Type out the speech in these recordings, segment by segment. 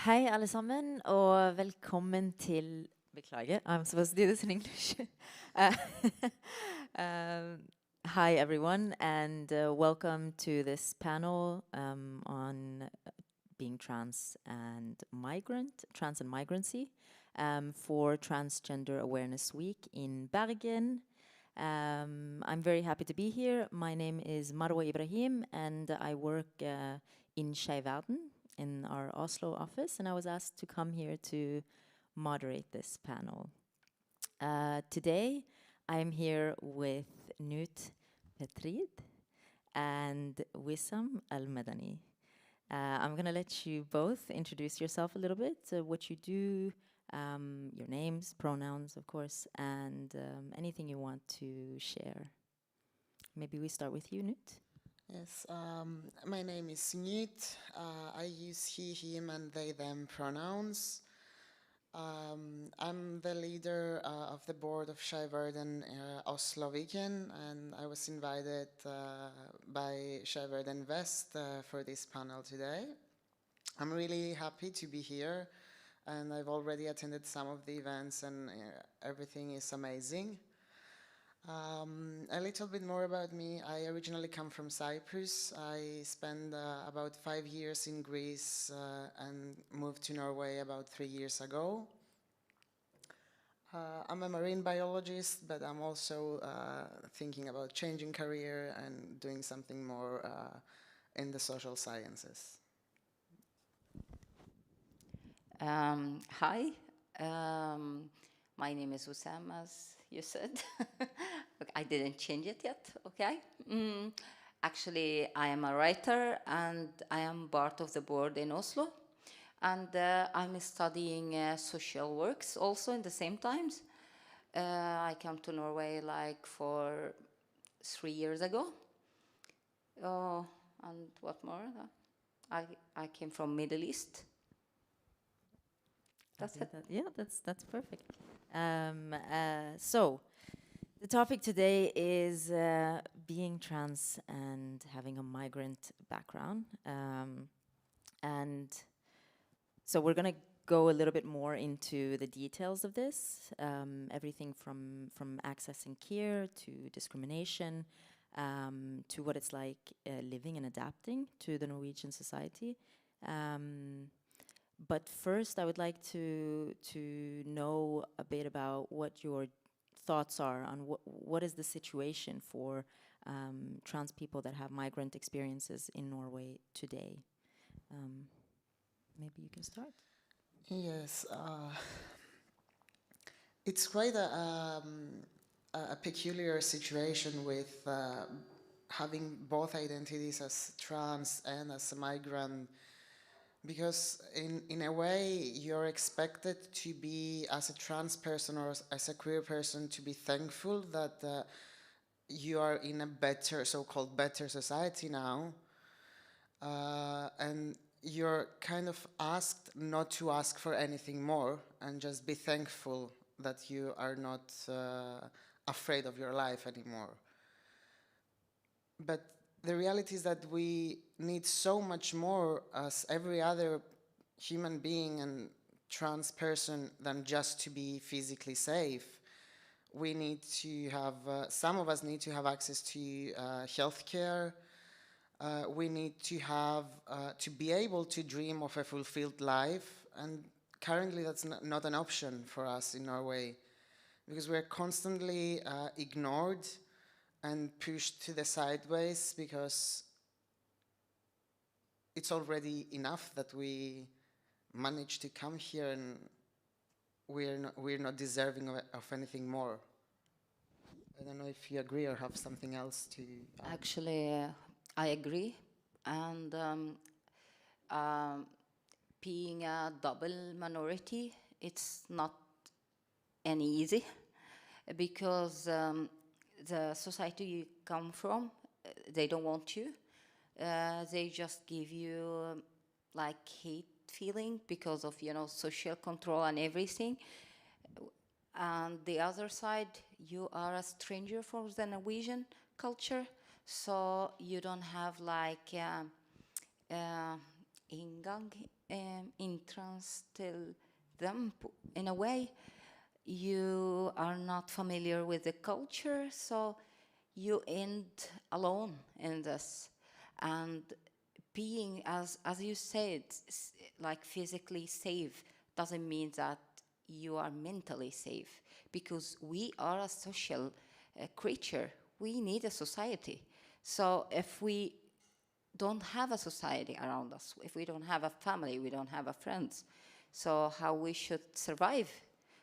Hei alle sammen, og velkommen til... Beklager, I'm supposed to do this in English. Hi everyone, and welcome to this panel on being trans and migrancy for Transgender Awareness Week in Bergen. I'm very happy to be here. My name is Marwa Ibrahim, and I work in verden in our Oslo office, and I was asked to come here to moderate this panel. Today, I'm here with Newt and Wesam al-Madani. I'm going to let you both introduce yourself a little bit, what you do, your names, pronouns, of course, and anything you want to share. Maybe we start with you, Newt. Yes, my name is Newt. I use he, him, and they, them pronouns. I'm the leader of the board of verden Oslo-Viken, and I was invited by verden West for this panel today. I'm really happy to be here, and I've already attended some of the events, and everything is amazing. A little bit more about me. I originally come from Cyprus. I spent about 5 years in Greece and moved to Norway about 3 years ago. I'm a marine biologist, but I'm also thinking about changing career and doing something more in the social sciences. Hi, my name is Wesam, as you said. I didn't change it yet, okay? Actually, I am a writer and I am part of the board in Oslo. And I'm studying social works also in the same times. I came to Norway like for 3 years ago. And what more? I came from Middle East. That's it. Yeah, that's perfect. So, the topic today is being trans and having a migrant background. And so we're going to go a little bit more into the details of this, everything from accessing care to discrimination, to what it's like living and adapting to the Norwegian society. But first, I would like to know a bit about what your thoughts are on what is the situation for trans people that have migrant experiences in Norway today. Maybe you can start. Yes, it's quite a peculiar situation with having both identities as trans and as a migrant. Because in a way, you're expected to be, as a trans person or as a queer person, to be thankful that you are in a better, so-called better society now. And you're kind of asked not to ask for anything more and just be thankful that you are not afraid of your life anymore. But the reality is that we need so much more as every other human being and trans person than just to be physically safe. We need to have, some of us need to have access to healthcare. We need to have, to be able to dream of a fulfilled life. And currently that's not an option for us in Norway, because we're constantly ignored and pushed to the sideways, because it's already enough that we managed to come here and we're not deserving of anything more. I don't know if you agree or have something else to add. Actually, I agree. And being a double minority, it's not any easy, because the society you come from, they don't want you. They just give you like hate feeling because of, you know, social control and everything. And the other side, you are a stranger for the Norwegian culture, so you don't have like ingang instill them in a way. You are not familiar with the culture, so you end alone in this. And being, as you said, like physically safe doesn't mean that you are mentally safe, because we are a social creature. We need a society. So if we don't have a society around us, if we don't have a family, we don't have a friends, so how we should survive?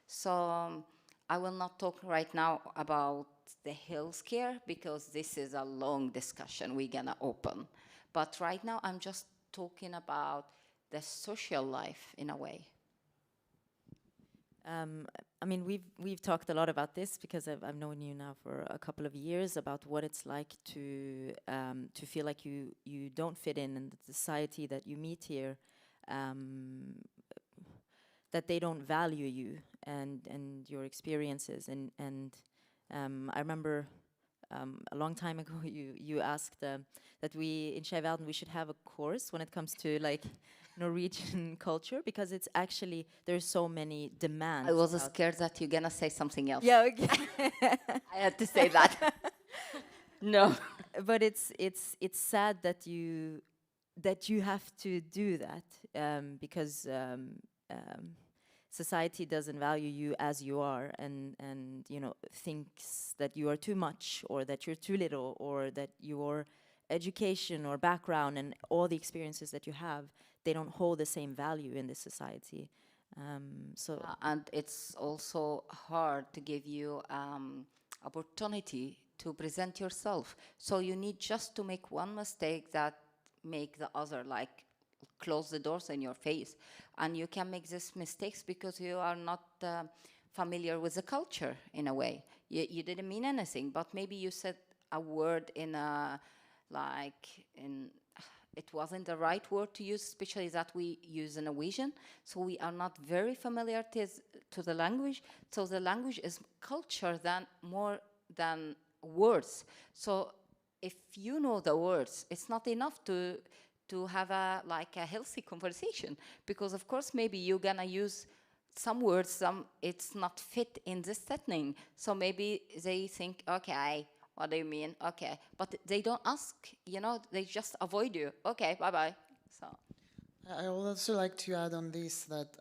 So I will not talk right now about the healthcare, because this is a long discussion we're gonna open. But right now I'm just talking about the social life in a way. I mean, we've talked a lot about this, because I've known you now for a couple of years, about what it's like to feel like you don't fit in the society that you meet here, that they don't value you and your experiences. And I remember a long time ago you asked that we in Skeiv Verden we should have a course when it comes to like Norwegian culture, because it's actually there's so many demands. I was scared that you're gonna say something else. Yeah, okay. I had to say that. No, but it's sad that you have to do that, because society doesn't value you as you are, and you know, thinks that you are too much, or that you're too little, or that your education or background and all the experiences that you have, they don't hold the same value in this society. And it's also hard to give you opportunity to present yourself. So you need just to make one mistake that make the other like close the doors in your face. And you can make these mistakes because you are not familiar with the culture in a way. You didn't mean anything, but maybe you said a word in a it wasn't the right word to use, especially that we use in Norwegian. So we are not very familiar to the language. So the language is culture more than words. So if you know the words, it's not enough to have a healthy conversation, because of course maybe you're gonna use some words, it's not fit in this setting. So maybe they think, okay, what do you mean? Okay, but they don't ask, you know, they just avoid you. Okay, bye-bye. So I would also like to add on this that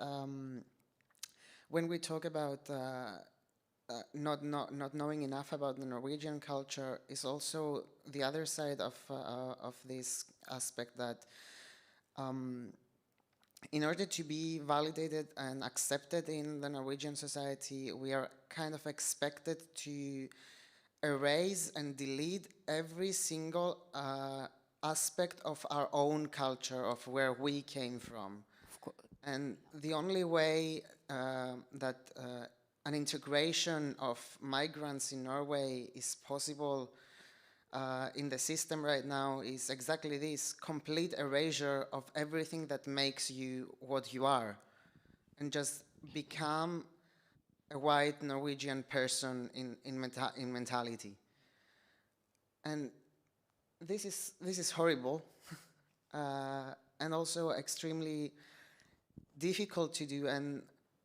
when we talk about not knowing enough about the Norwegian culture, is also the other side of this aspect that in order to be validated and accepted in the Norwegian society, we are kind of expected to erase and delete every single aspect of our own culture, of where we came from. And the only way that an integration of migrants in Norway is possible in the system right now is exactly this: complete erasure of everything that makes you what you are, and just become a white Norwegian person in mentality. And this is horrible and also extremely difficult to do. And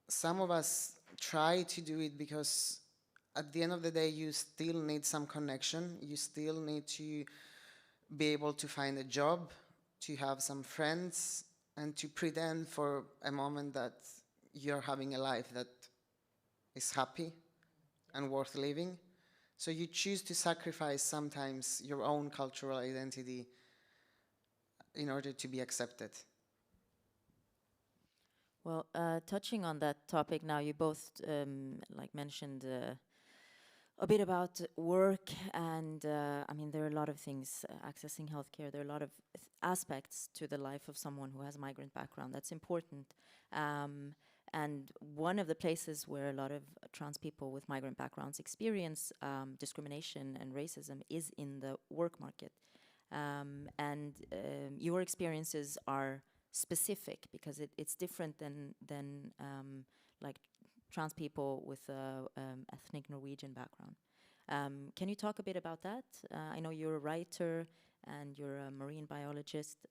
some of us try to do it because at the end of the day, you still need some connection. You still need to be able to find a job, to have some friends, and to pretend for a moment that you're having a life that is happy and worth living. So you choose to sacrifice sometimes your own cultural identity in order to be accepted. Well, touching on that topic now, you both mentioned a bit about work, and I mean, there are a lot of things, accessing healthcare, there are a lot of aspects to the life of someone who has a migrant background that's important. And one of the places where a lot of trans people with migrant backgrounds experience discrimination and racism is in the work market. And your experiences are specific, because it's different than like trans people with ethnic Norwegian background. Can you talk a bit about that? I know you're a writer and you're a marine biologist.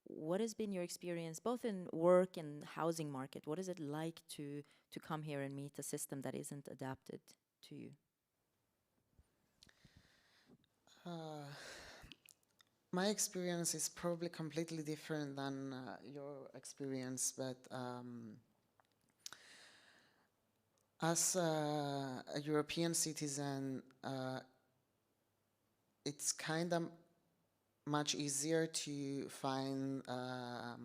what has been your experience, both in work and housing market? What is it like to come here and meet a system that isn't adapted to you? My experience is probably completely different than your experience, but as a European citizen, it's kind of much easier to find a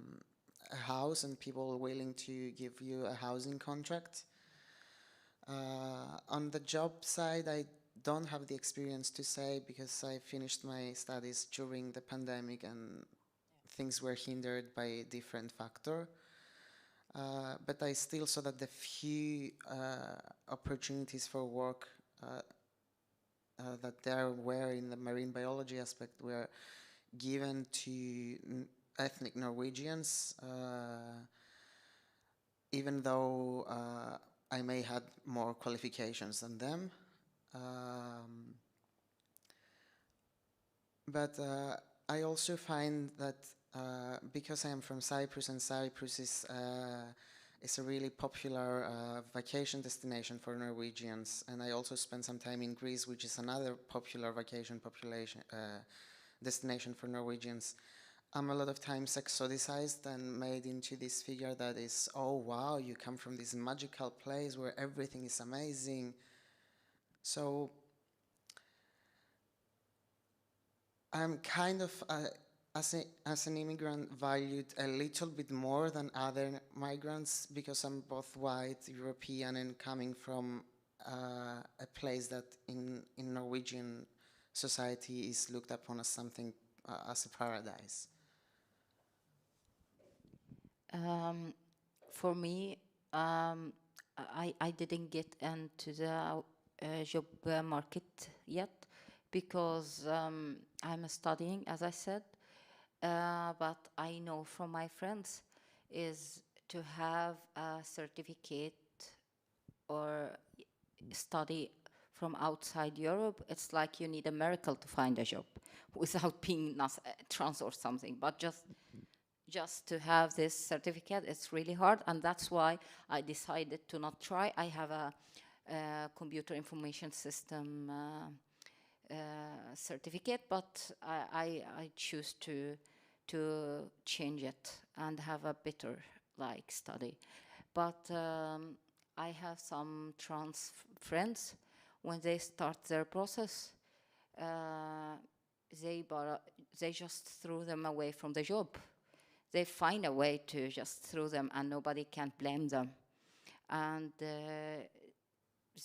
house and people willing to give you a housing contract. On the job side, I don't have the experience to say because I finished my studies during the pandemic and things were hindered by different factors. But I still saw that the few opportunities for work that there were in the marine biology aspect were given to ethnic Norwegians, even though I may have more qualifications than them. But I also find that because I am from Cyprus, and Cyprus is a really popular vacation destination for Norwegians, and I also spent some time in Greece, which is another popular vacation destination for Norwegians. I'm a lot of times exoticized and made into this figure that is, oh wow, you come from this magical place where everything is amazing. So I'm kind of, as an immigrant, valued a little bit more than other migrants because I'm both white, European, and coming from a place that in Norwegian society is looked upon as something, as a paradise. For me, I didn't get into the job market yet because I'm studying, as I said. But I know from my friends is to have a certificate or study from outside Europe, it's like you need a miracle to find a job without being trans or something. But just to have this certificate, it's really hard, and that's why I decided to not try. I have a computer information system certificate, but I choose to change it and have a better study. But I have some trans friends, when they start their process, they just threw them away from the job. They find a way to just throw them, and nobody can blame them. And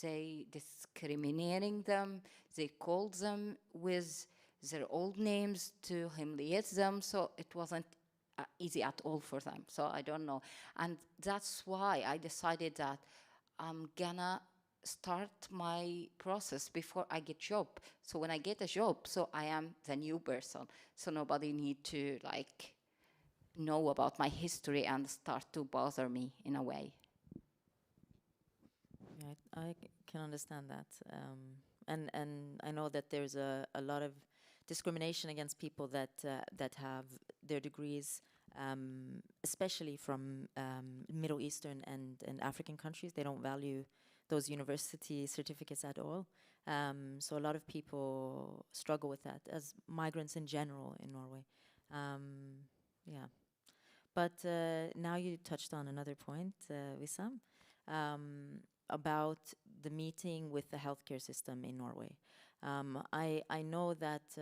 they discriminating them. They called them with their old names to humiliate them. So it wasn't easy at all for them. So I don't know. And that's why I decided that I'm gonna start my process before I get job. So when I get a job, so I am the new person. So nobody need to know about my history and start to bother me in a way. Yeah, I can understand that. And I know that there's a lot of discrimination against people that have their degrees, especially from Middle Eastern and African countries. They don't value those university certificates at all. So a lot of people struggle with that, as migrants in general in Norway. Yeah. But now you touched on another point, Wesam, about the meeting with the healthcare system in Norway. I know that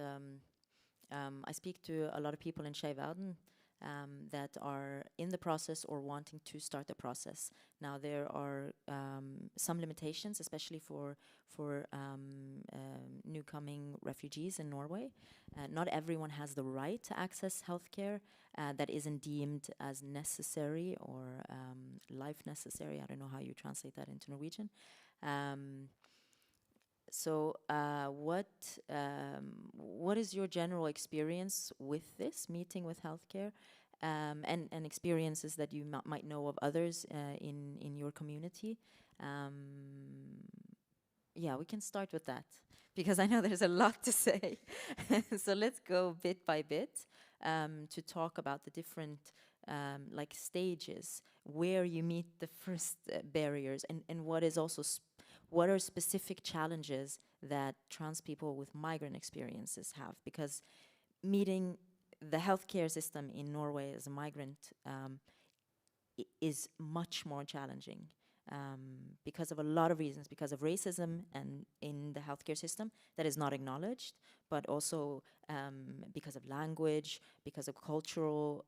I speak to a lot of people in verden that are in the process or wanting to start the process. Now there are some limitations, especially for newcoming refugees in Norway. Not everyone has the right to access healthcare that isn't deemed as necessary or life necessary. I don't know how you translate that into Norwegian. So what is your general experience with this meeting with healthcare, and experiences that you might know of others in your community? Yeah, we can start with that because I know there's a lot to say. So let's go bit by bit. to talk about the different like stages where you meet the first barriers, and what is also what are specific challenges that trans people with migrant experiences have, because meeting the healthcare system in Norway as a migrant is much more challenging because of a lot of reasons, because of racism and in the healthcare system that is not acknowledged, but also because of language, because of cultural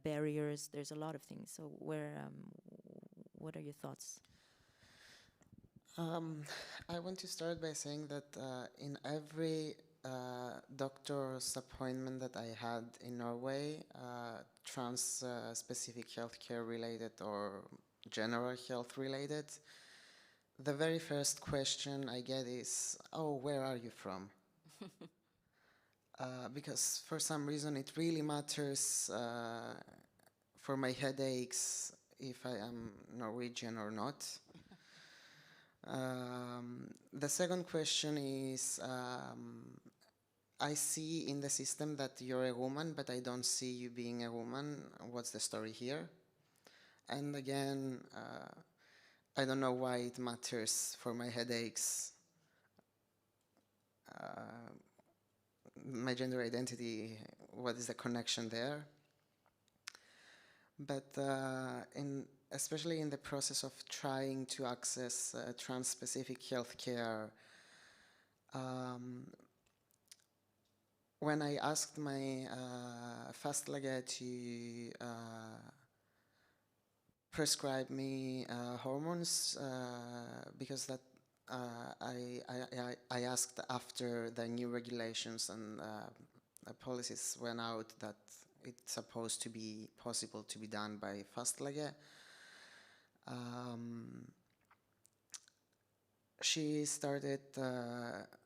barriers. There's a lot of things. So what are your thoughts? I want to start by saying that in every doctor's appointment that I had in Norway, trans-specific healthcare related or general health related, the very first question I get is, oh, where are you from? Because for some reason it really matters for my headaches if I am Norwegian or not. The second question is, I see in the system that you're a woman, but I don't see you being a woman. What's the story here? And again, I don't know why it matters for my headaches. My gender identity, what is the connection there? But especially in the process of trying to access trans-specific healthcare, when I asked my fastlege to prescribe me hormones, because that I asked after the new regulations and policies went out that it's supposed to be possible to be done by fastlege. She started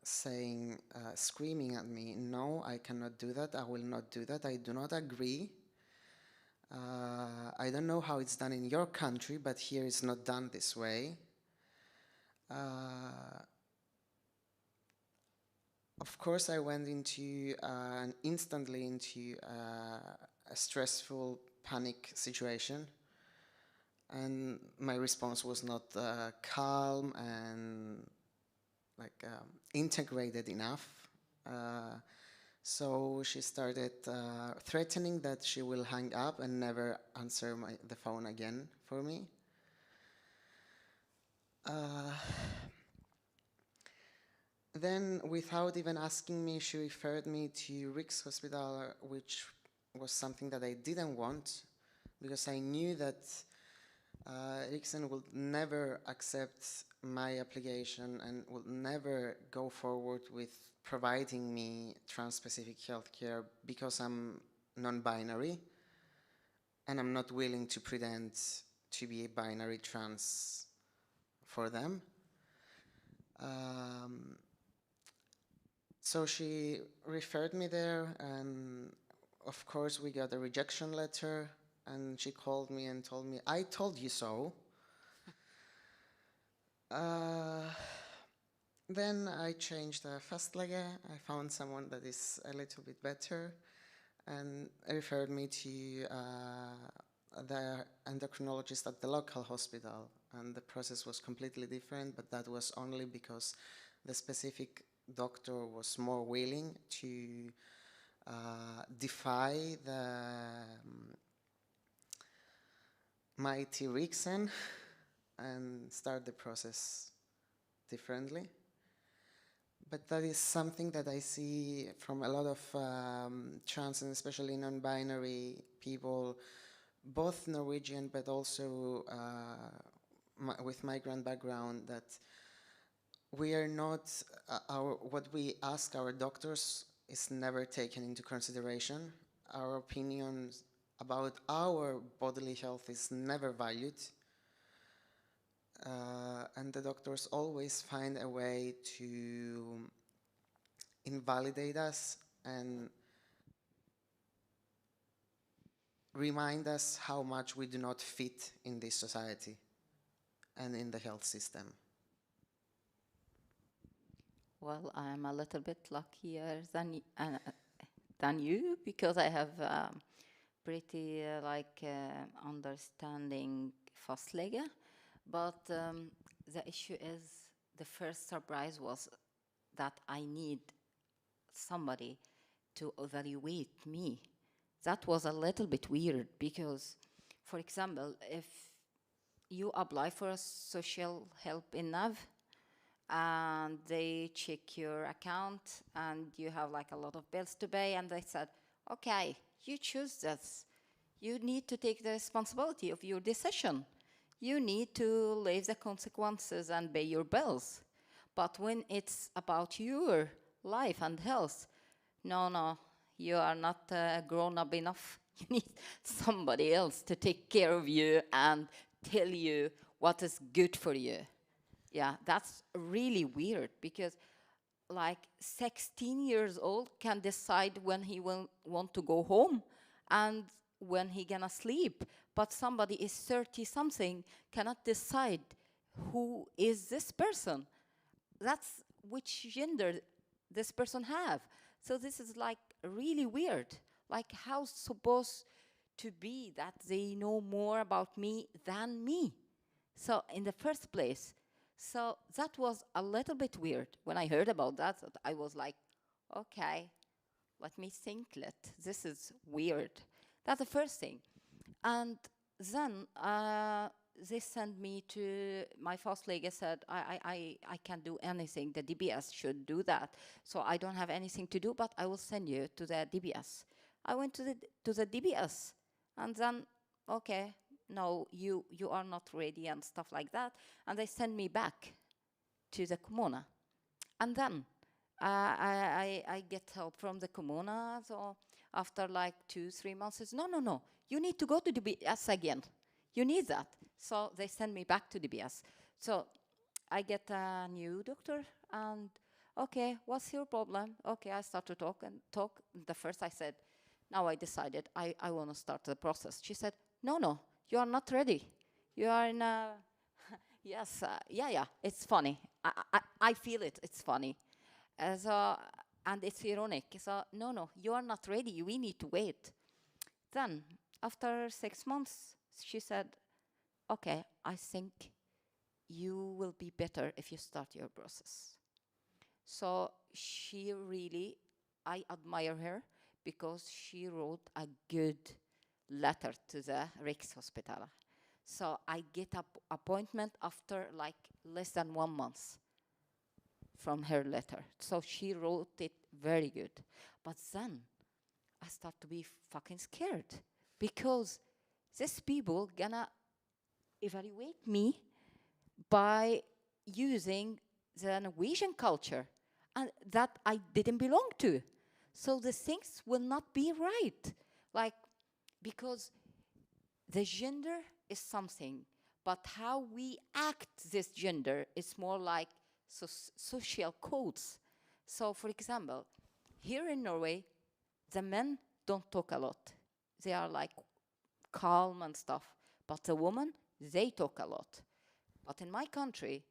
saying, screaming at me, no, I cannot do that, I will not do that, I do not agree. I don't know how it's done in your country, but here it's not done this way. Of course, I went into instantly into a stressful panic situation, and my response was not calm and like integrated enough. So she started threatening that she will hang up and never answer the phone again for me. Then, without even asking me, she referred me to Rick's hospital, which was something that I didn't want, because I knew that Riksen would never accept my application and would never go forward with providing me trans-specific healthcare because I'm non-binary and I'm not willing to pretend to be a binary trans for them. So she referred me there, and of course we got a rejection letter, and she called me and told me, I told you so. Then I changed the fastlege. I found someone that is a little bit better and referred me to the endocrinologist at the local hospital, and the process was completely different, but that was only because the specific doctor was more willing to defy the mighty Riksen and start the process differently. But that is something that I see from a lot of trans and especially non-binary people, both Norwegian but also with migrant background, that we are not, what we ask our doctors is never taken into consideration. Our opinions about our bodily health is never valued. And the doctors always find a way to invalidate us and remind us how much we do not fit in this society and in the health system. Well, I'm a little bit luckier than than you because I have pretty understanding fastlege. But the issue is, the first surprise was that I need somebody to evaluate me. That was a little bit weird because, for example, if you apply for a social help in NAV and they check your account and you have like a lot of bills to pay, and they said, okay, you choose this. You need to take the responsibility of your decision. You need to live the consequences and pay your bills. But when it's about your life and health, no, you are not grown up enough. You need somebody else to take care of you and tell you what is good for you. Yeah, that's really weird because like 16 years old can decide when he will want to go home and when he gonna sleep. But somebody is 30 something cannot decide who is this person. That's which gender this person have. So this is like really weird. Like how supposed to be that they know more about me than me? So in the first place, so that was a little bit weird. When I heard about that, I was like, okay, let me think. This is weird. That's the first thing. And then they sent me to, my fastlege said, I can't do anything. The DBS should do that. So I don't have anything to do, but I will send you to the DBS. I went to the DBS. And then, okay, no, you are not ready and stuff like that. And they send me back to the Kommune. And then I get help from the Kommune. So after like 2-3 months, it's, no, you need to go to DBS again. You need that. So they send me back to DBS. So I get a new doctor and, okay, what's your problem? Okay, I start to talk. The first I said, now I decided I want to start the process. She said, no, you are not ready. You are in a, yes, yeah, it's funny. I feel it, it's funny. And it's ironic. So, no, you are not ready. We need to wait. Then, after 6 months, she said, okay, I think you will be better if you start your process. So she really, I admire her because she wrote a good letter to the Rikshospitalet. So I get an appointment after like less than 1 month from her letter. So she wrote it very good. But then I start to be fucking scared because these people gonna evaluate me by using the Norwegian culture and that I didn't belong to. So the things will not be right. Like, because the gender is something, but how we act this gender is more like social codes. So, for example, here in Norway, the men don't talk a lot. They are like calm and stuff. But the women, they talk a lot. But in my country,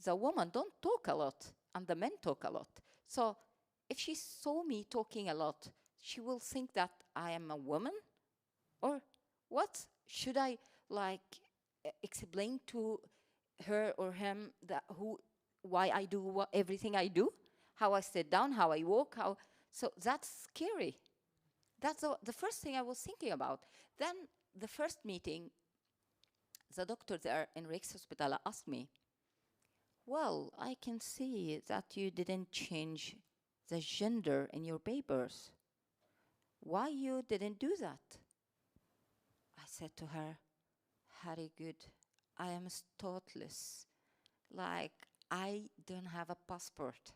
the women don't talk a lot and the men talk a lot. So if she saw me talking a lot, she will think that I am a woman? Or what? Should I like explain to her or him that why I do everything I do? How I sit down, how I walk, how... So that's scary. That's the first thing I was thinking about. Then the first meeting, the doctor there in Rikshospitalet asked me, well, I can see that you didn't change the gender in your papers. Why you didn't do that? I said to her, Herregud, I am stateless. Like, I don't have a passport.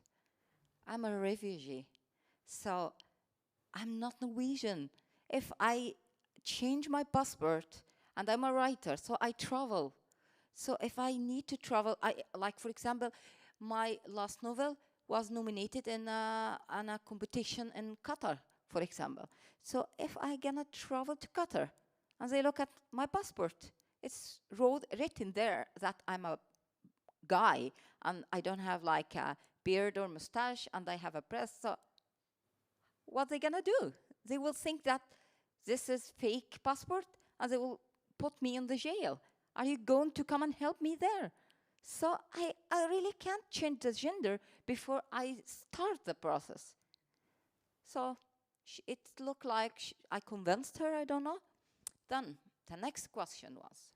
I'm a refugee. So I'm not Norwegian. If I change my passport, and I'm a writer, so I travel. So if I need to travel, like for example, my last novel was nominated in a competition in Qatar, for example. So if I gonna travel to Qatar, and they look at my passport, it's written there that I'm a guy, and I don't have like a beard or mustache, and I have a breast, so what they gonna do? they will think that this is fake passport, and they will put me in the jail. Are you going to come and help me there? So I really can't change the gender before I start the process. So it looked like I convinced her, I don't know. Then the next question was,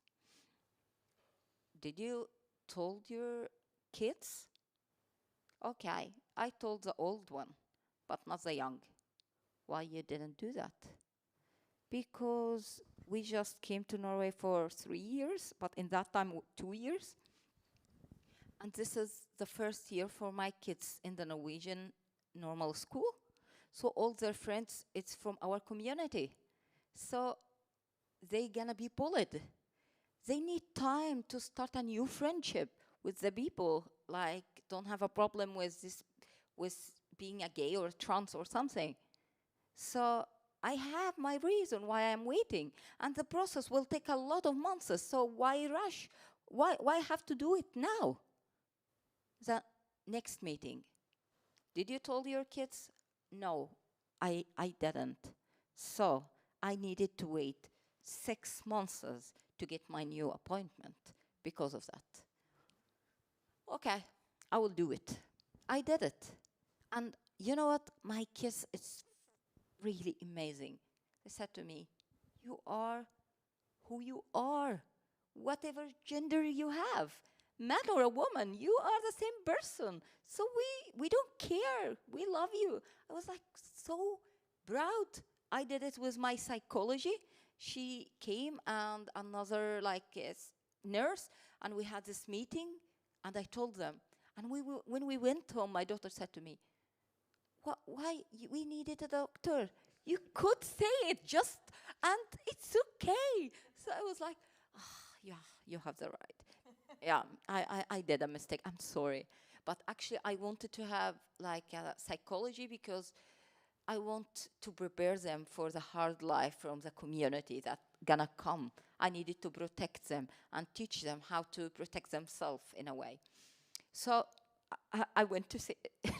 did you told your kids? Okay, I told the old one, but not the young. Why you didn't do that? Because we just came to Norway for 3 years, but in that time 2 years. And this is the first year for my kids in the Norwegian normal school. So all their friends, it's from our community. So they gonna be bullied. They need time to start a new friendship with the people, like don't have a problem with this, with being a gay or a trans or something. So I have my reason why I'm waiting, and the process will take a lot of months. So why rush? Why have to do it now? The next meeting. Did you tell your kids? No, I didn't. So I needed to wait 6 months to get my new appointment because of that. Okay, I will do it. I did it. And you know what? My kids, it's really amazing. They said to me, you are who you are, whatever gender you have, man or a woman, you are the same person. So we don't care. We love you. I was like so proud. I did it with my psychology. She came and another nurse, and we had this meeting, and I told them. And when we went home, my daughter said to me, why we needed a doctor? You could say it just, and it's okay. So I was like, yeah, you have the right. Yeah, I did a mistake. I'm sorry. But actually, I wanted to have like a psychology because I want to prepare them for the hard life from the community that's gonna come. I needed to protect them and teach them how to protect themselves in a way. So I went to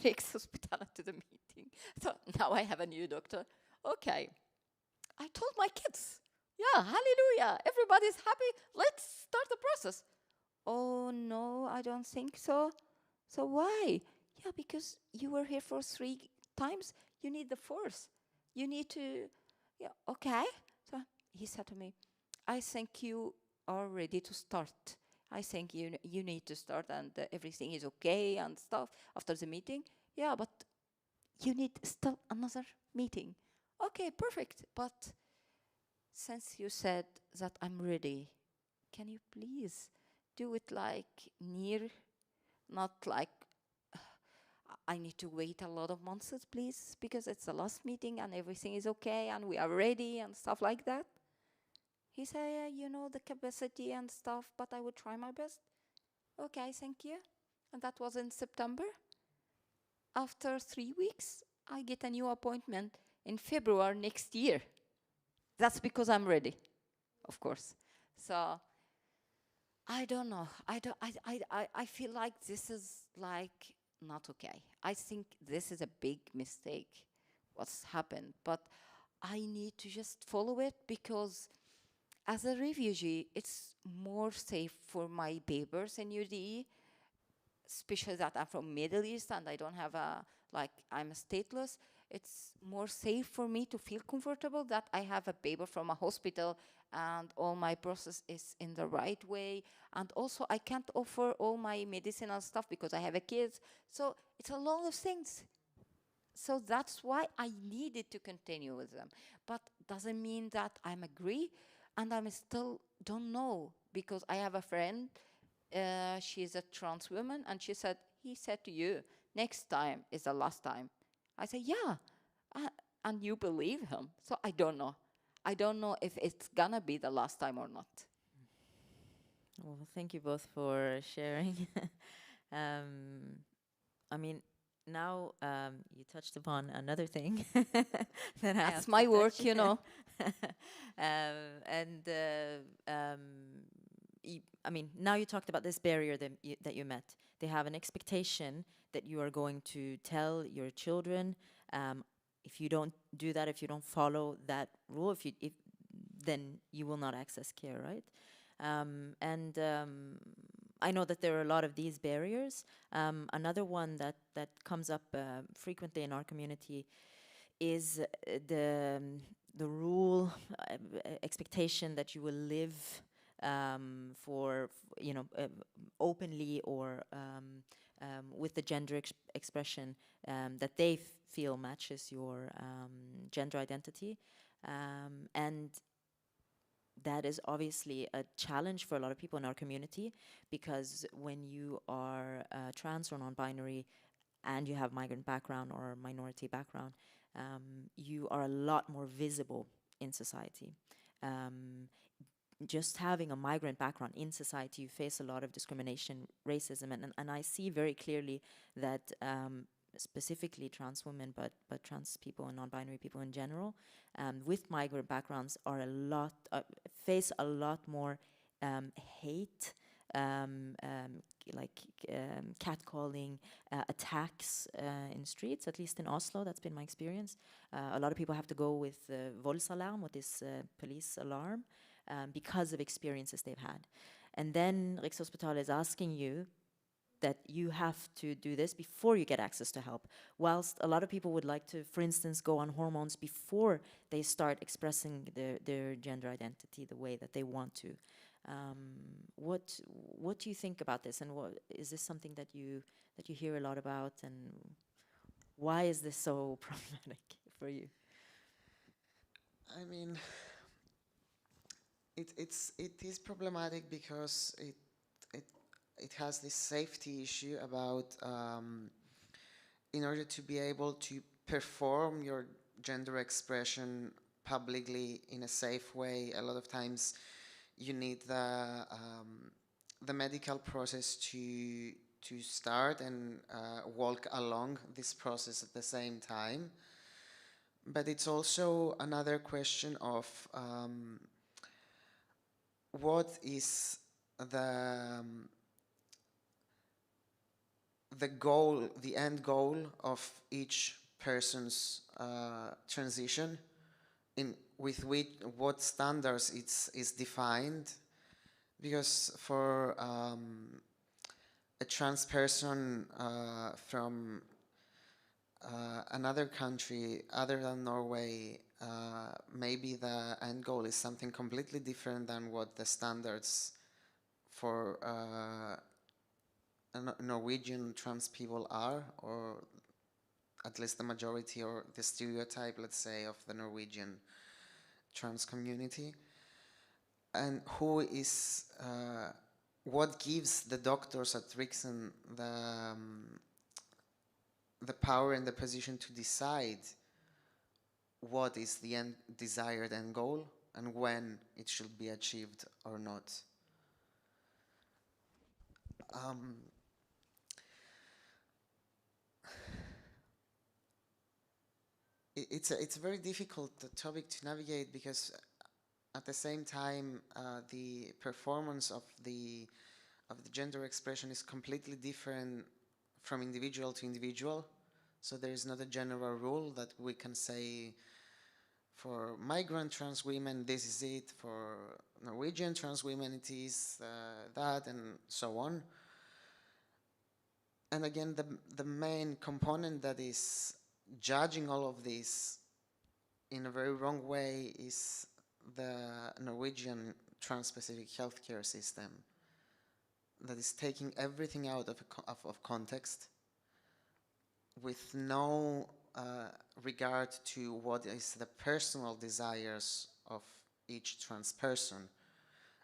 Riks Hospital to the meeting. So now I have a new doctor. Okay. I told my kids, yeah, hallelujah, everybody's happy. Let's start the process. Oh, no, I don't think so. So why? Yeah, because you were here for 3 times. You need the 4th. You need to, yeah, okay. So he said to me, I think you are ready to start. I think you need to start, and everything is okay and stuff after the meeting. Yeah, but you need still another meeting. Okay, perfect. But since you said that I'm ready, can you please do it like near, not like I need to wait a lot of months, please, because it's the last meeting and everything is okay and we are ready and stuff like that? He said, yeah, you know, the capacity and stuff, but I would try my best. Okay, thank you. And that was in September. After 3 weeks, I get a new appointment in February next year. That's because I'm ready, of course. So I don't know. I feel like this is like not okay. I think this is a big mistake, what's happened. But I need to just follow it because as a refugee, it's more safe for my papers in UDE, especially that I'm from Middle East and I don't have I'm stateless. It's more safe for me to feel comfortable that I have a paper from a hospital and all my process is in the right way. And also I can't offer all my medicinal stuff because I have a kid. So it's a lot of things. So that's why I needed to continue with them. But doesn't mean that I'm agree, and I'm still don't know, because I have a friend, she's a trans woman, and he said to you, next time is the last time. I said, yeah, and you believe him. So I don't know. I don't know if it's gonna be the last time or not. Well, thank you both for sharing. I mean, now you touched upon another thing that That's my work, you know. I mean, now you talked about this barrier that you met. They have an expectation that you are going to tell your children if you don't do that, if you don't follow that rule, then you will not access care, right? And I know that there are a lot of these barriers. Another one that comes up frequently in our community is the rule, expectation that you will live openly or with the gender expression that they feel matches your gender identity. And that is obviously a challenge for a lot of people in our community, because when you are trans or non-binary and you have migrant background or minority background, you are a lot more visible in society. Just having a migrant background in society, you face a lot of discrimination, racism, and I see very clearly that specifically trans women, but trans people and non-binary people in general, with migrant backgrounds are face a lot more hate, catcalling, attacks in streets. At least in Oslo, that's been my experience. A lot of people have to go with voldsalarm, with this police alarm, because of experiences they've had. And then Rikshospitalet is asking you that you have to do this before you get access to help. Whilst a lot of people would like to, for instance, go on hormones before they start expressing their gender identity the way that they want to. What do you think about this, and is this something that you hear a lot about, and why is this so problematic for you? I mean, it is problematic because it has this safety issue about in order to be able to perform your gender expression publicly in a safe way, a lot of times you need the medical process to start and walk along this process at the same time. But it's also another question of what is the goal, the end goal of each person's transition, with what standards is defined. Because for a trans person from another country other than Norway, maybe the end goal is something completely different than what the standards for Norwegian trans people are, or at least the majority or the stereotype, let's say, of the Norwegian trans community. And who is, what gives the doctors at Riksen the power and the position to decide what is the desired end goal and when it should be achieved or not? It's a very difficult topic to navigate, because at the same time the performance of the gender expression is completely different from individual to individual. So there is not a general rule that we can say for migrant trans women this is it, for Norwegian trans women it is that, and so on. And again, the main component that is judging all of this in a very wrong way is the Norwegian trans-specific healthcare system, that is taking everything out of context, with no regard to what is the personal desires of each trans person,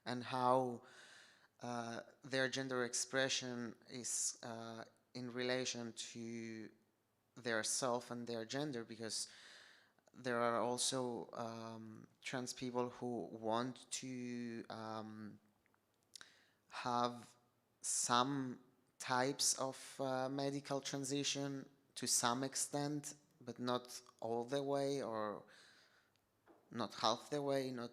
and how their gender expression is in relation to their self and their gender. Because there are also trans people who want to have some types of medical transition to some extent, but not all the way, or not half the way. Not,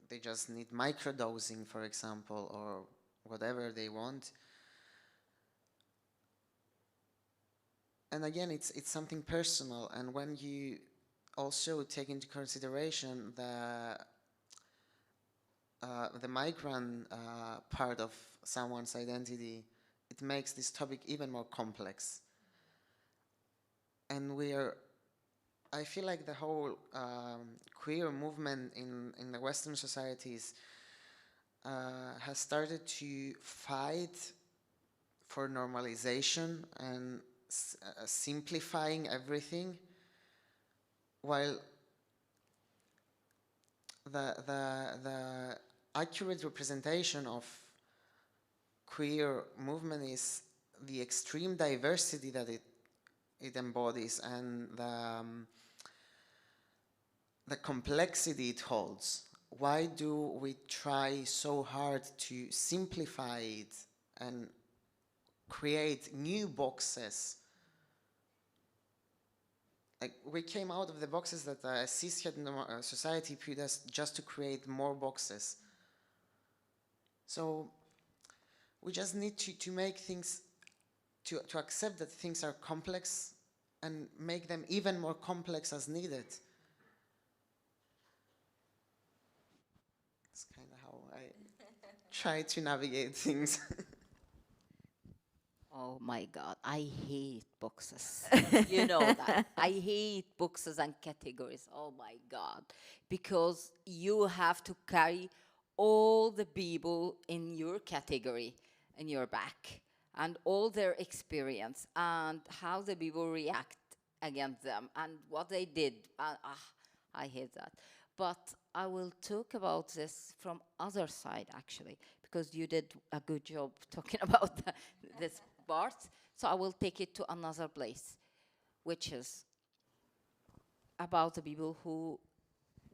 they just need microdosing, for example, or whatever they want. And again, it's something personal, and when you also take into consideration the migrant part of someone's identity, it makes this topic even more complex. And I feel like the whole queer movement in the Western societies has started to fight for normalization and simplifying everything, while the accurate representation of queer movement is the extreme diversity that it embodies and the complexity it holds. Why do we try so hard to simplify it and create new boxes? Like, we came out of the boxes that a cishet society put us just to create more boxes. So we just need to make things, to accept that things are complex and make them even more complex as needed. That's kind of how I try to navigate things. Oh my God, I hate boxes. You know that. I hate boxes and categories. Oh my God. Because you have to carry all the people in your category in your back and all their experience and how the people react against them and what they did. I hate that. But I will talk about this from other side, actually, because you did a good job talking about this part. So I will take it to another place, which is about the people who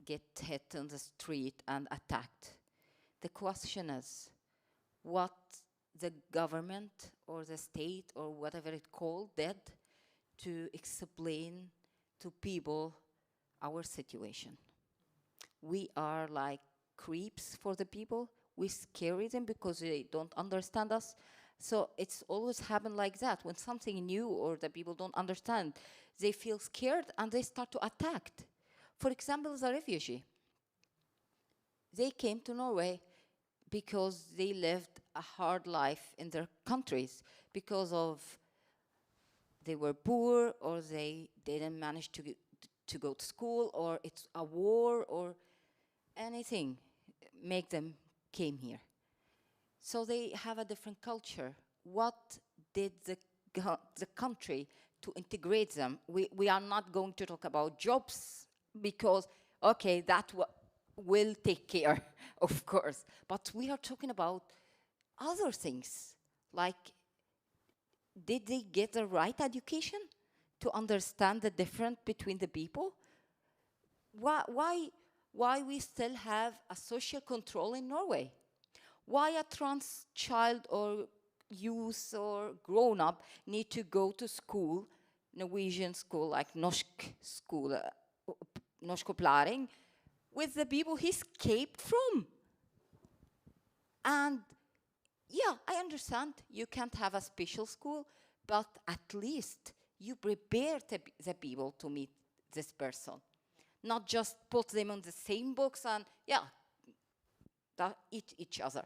get hit in the street and attacked. The question is, what the government or the state or whatever it's called did to explain to people our situation. We are like creeps for the people. We scare them because they don't understand us. So it's always happened like that. When something new or the people don't understand, they feel scared and they start to attack. For example, the refugee. They came to Norway because they lived a hard life in their countries because of they were poor or they didn't manage to go to school or it's a war or anything make them came here. So they have a different culture. What did the country to integrate them? We are not going to talk about jobs because, okay, that will take care, of course. But we are talking about other things, like did they get the right education to understand the difference between the people? Why we still have a social control in Norway? Why a trans child or youth or grown-up need to go to school, Norwegian school, like norsk school, norskopplæring, with the people he escaped from? And yeah, I understand you can't have a special school, but at least you prepare the people to meet this person. Not just put them on the same books and, yeah, eat each other.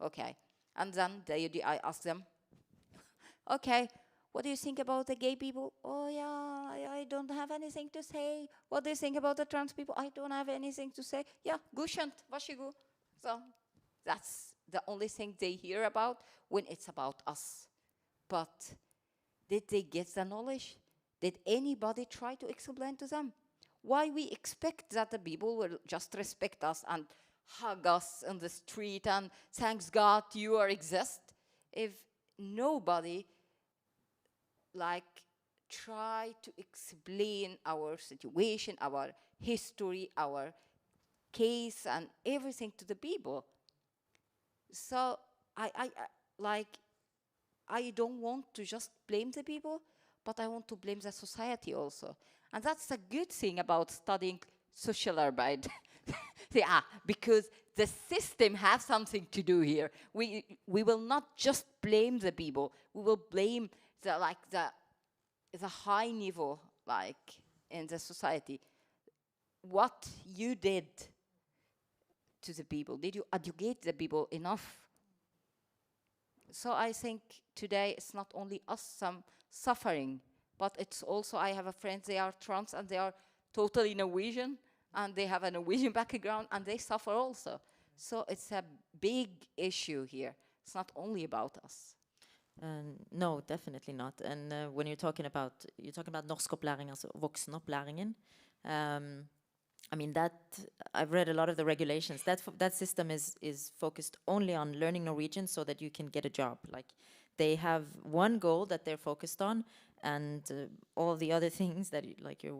Okay. And then I ask them, okay, what do you think about the gay people? Oh, yeah, I don't have anything to say. What do you think about the trans people? I don't have anything to say. Yeah, godkjent, vær så god. So that's the only thing they hear about when it's about us. But did they get the knowledge? Did anybody try to explain to them? Why we expect that the people will just respect us and hug us in the street and thanks God you exist, if nobody like try to explain our situation, our history, our case and everything to the people. So I don't want to just blame the people, but I want to blame the society also. And that's a good thing about studying social arbeit. Yeah, because the system has something to do here. We will not just blame the people. We will blame the high level, like in the society. what you did to the people. Did you educate the people enough? So I think today it's not only us some suffering, but it's also, I have a friend, they are trans and they are totally Norwegian and they have a Norwegian background and they suffer also. So it's a big issue here. It's not only about us. No, definitely not. And when you're talking about norskopplæring, altså voksenopplæringen, I mean that I've read a lot of the regulations. That system is focused only on learning Norwegian so that you can get a job. Like they have one goal that they're focused on, and all the other things that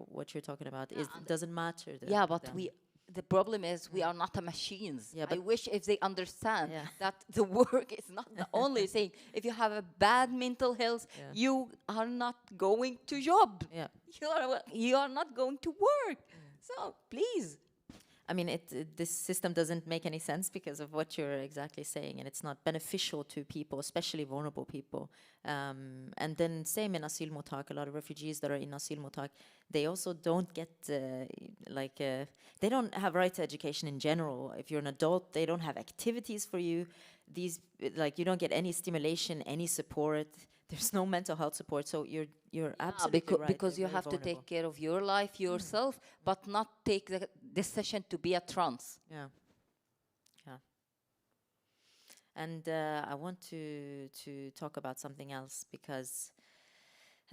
what you're talking about doesn't matter. Yeah, but the problem is we are not a machines. Yeah, I wish if they understand Yeah. that the work is not the only thing. If you have a bad mental health, you are not going to job. Yeah. You are not going to work. So please. I mean, this system doesn't make any sense because of what you're exactly saying, and it's not beneficial to people, especially vulnerable people. And then same in asylmottak, a lot of refugees that are in asylmottak, they also don't get, they don't have right to education in general. If you're an adult, they don't have activities for you. You don't get any stimulation, any support. There's no mental health support, so you're absolutely right. Because you have to take care of your life yourself, but not take the decision to be a trans. Yeah. And I want to talk about something else because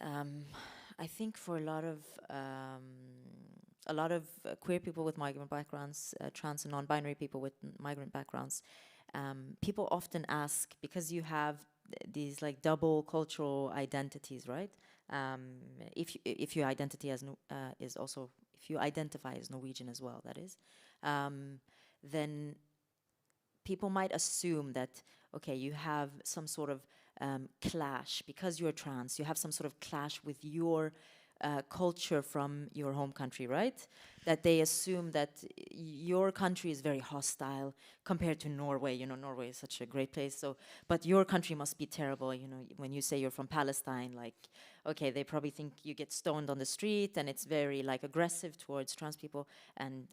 I think for a lot of queer people with migrant backgrounds, trans and non-binary people with migrant backgrounds, people often ask, because you have these like double cultural identities, right? If your identity as is also, if you identify as Norwegian as well, that is, then people might assume that, okay, you have some sort of clash because you're trans. You have some sort of clash with your culture from your home country, right? That they assume that your country is very hostile compared to Norway. You know, Norway is such a great place. So, but your country must be terrible. You know, when you say you're from Palestine, like, okay, they probably think you get stoned on the street, and it's very like aggressive towards trans people. And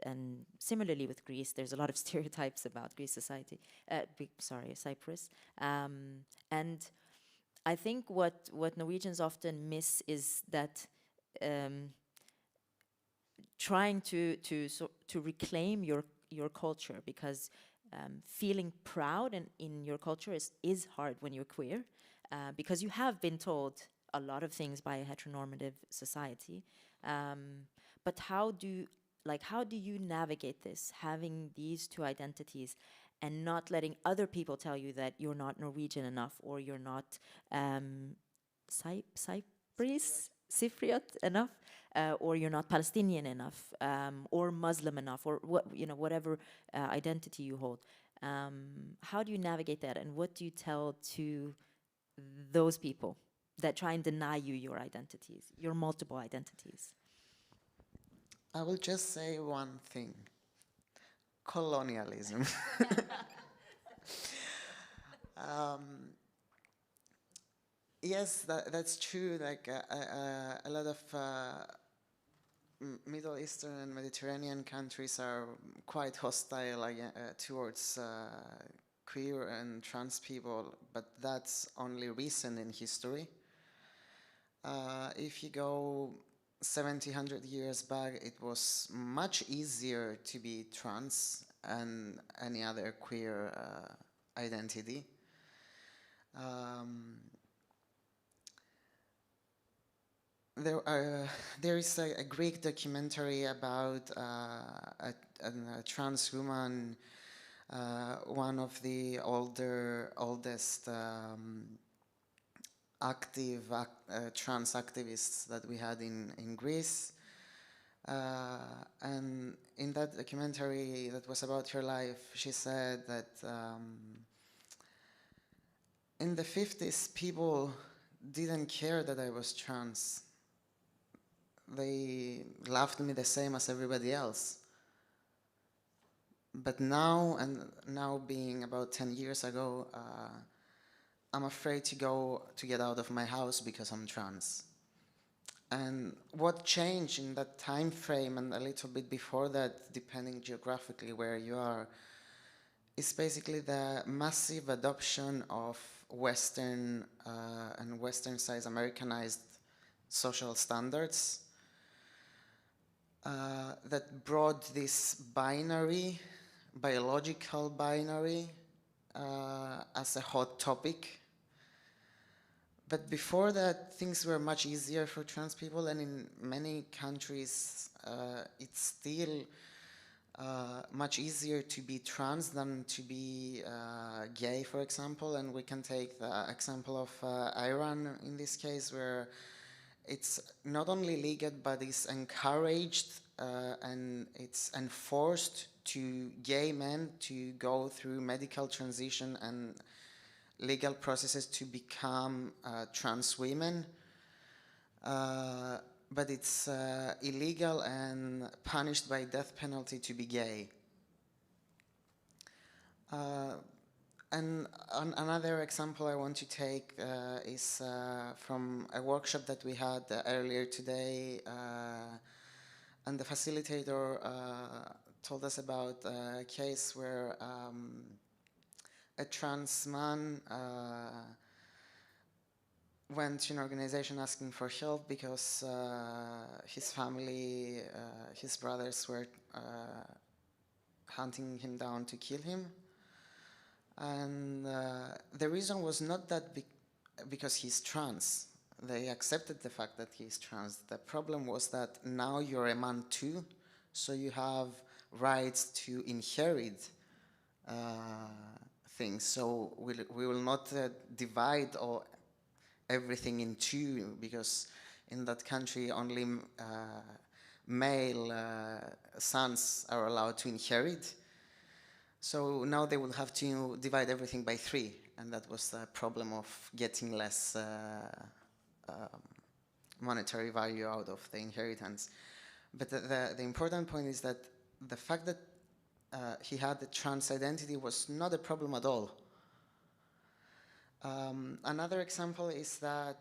similarly with Greece, there's a lot of stereotypes about Greece society. Cyprus. And I think what Norwegians often miss is that. Trying to reclaim your culture, because feeling proud in your culture is hard when you're queer, because you have been told a lot of things by a heteronormative society. But how do you navigate this, having these two identities and not letting other people tell you that you're not Norwegian enough, or you're not Cypriot enough, or you're not Palestinian enough, or Muslim enough, or whatever identity you hold. How do you navigate that, and what do you tell to those people that try and deny you your identities, your multiple identities? I will just say one thing: colonialism. Yes, that's true. Like a lot of Middle Eastern and Mediterranean countries are quite hostile towards queer and trans people, but that's only recent in history. If you go 100 years back, it was much easier to be trans and any other queer identity. There is a Greek documentary about a trans woman, one of the oldest active trans activists that we had in Greece. And in that documentary that was about her life, she said that in the 50s, people didn't care that I was trans. They loved me the same as everybody else. But now being about 10 years ago, I'm afraid to get out of my house because I'm trans. And what changed in that time frame and a little bit before that, depending geographically where you are, is basically the massive adoption of Western and Western-sized Americanized social standards that brought this binary, biological binary, as a hot topic. But before that, things were much easier for trans people, and in many countries, it's still much easier to be trans than to be gay, for example. And we can take the example of Iran in this case, where it's not only legal, but it's encouraged and it's enforced to gay men to go through medical transition and legal processes to become trans women. But it's illegal and punished by death penalty to be gay. And another example I want to take is from a workshop that we had earlier today, and the facilitator told us about a case where a trans man went to an organization asking for help because his family, his brothers were hunting him down to kill him. And the reason was not that because he's trans. They accepted the fact that he's trans. The problem was that now you're a man too, so you have rights to inherit things. So we will not divide everything in two, because in that country only male sons are allowed to inherit. So now they will have to divide everything by 3, and that was the problem of getting less monetary value out of the inheritance. But the important point is that the fact that he had the trans identity was not a problem at all. Another example is that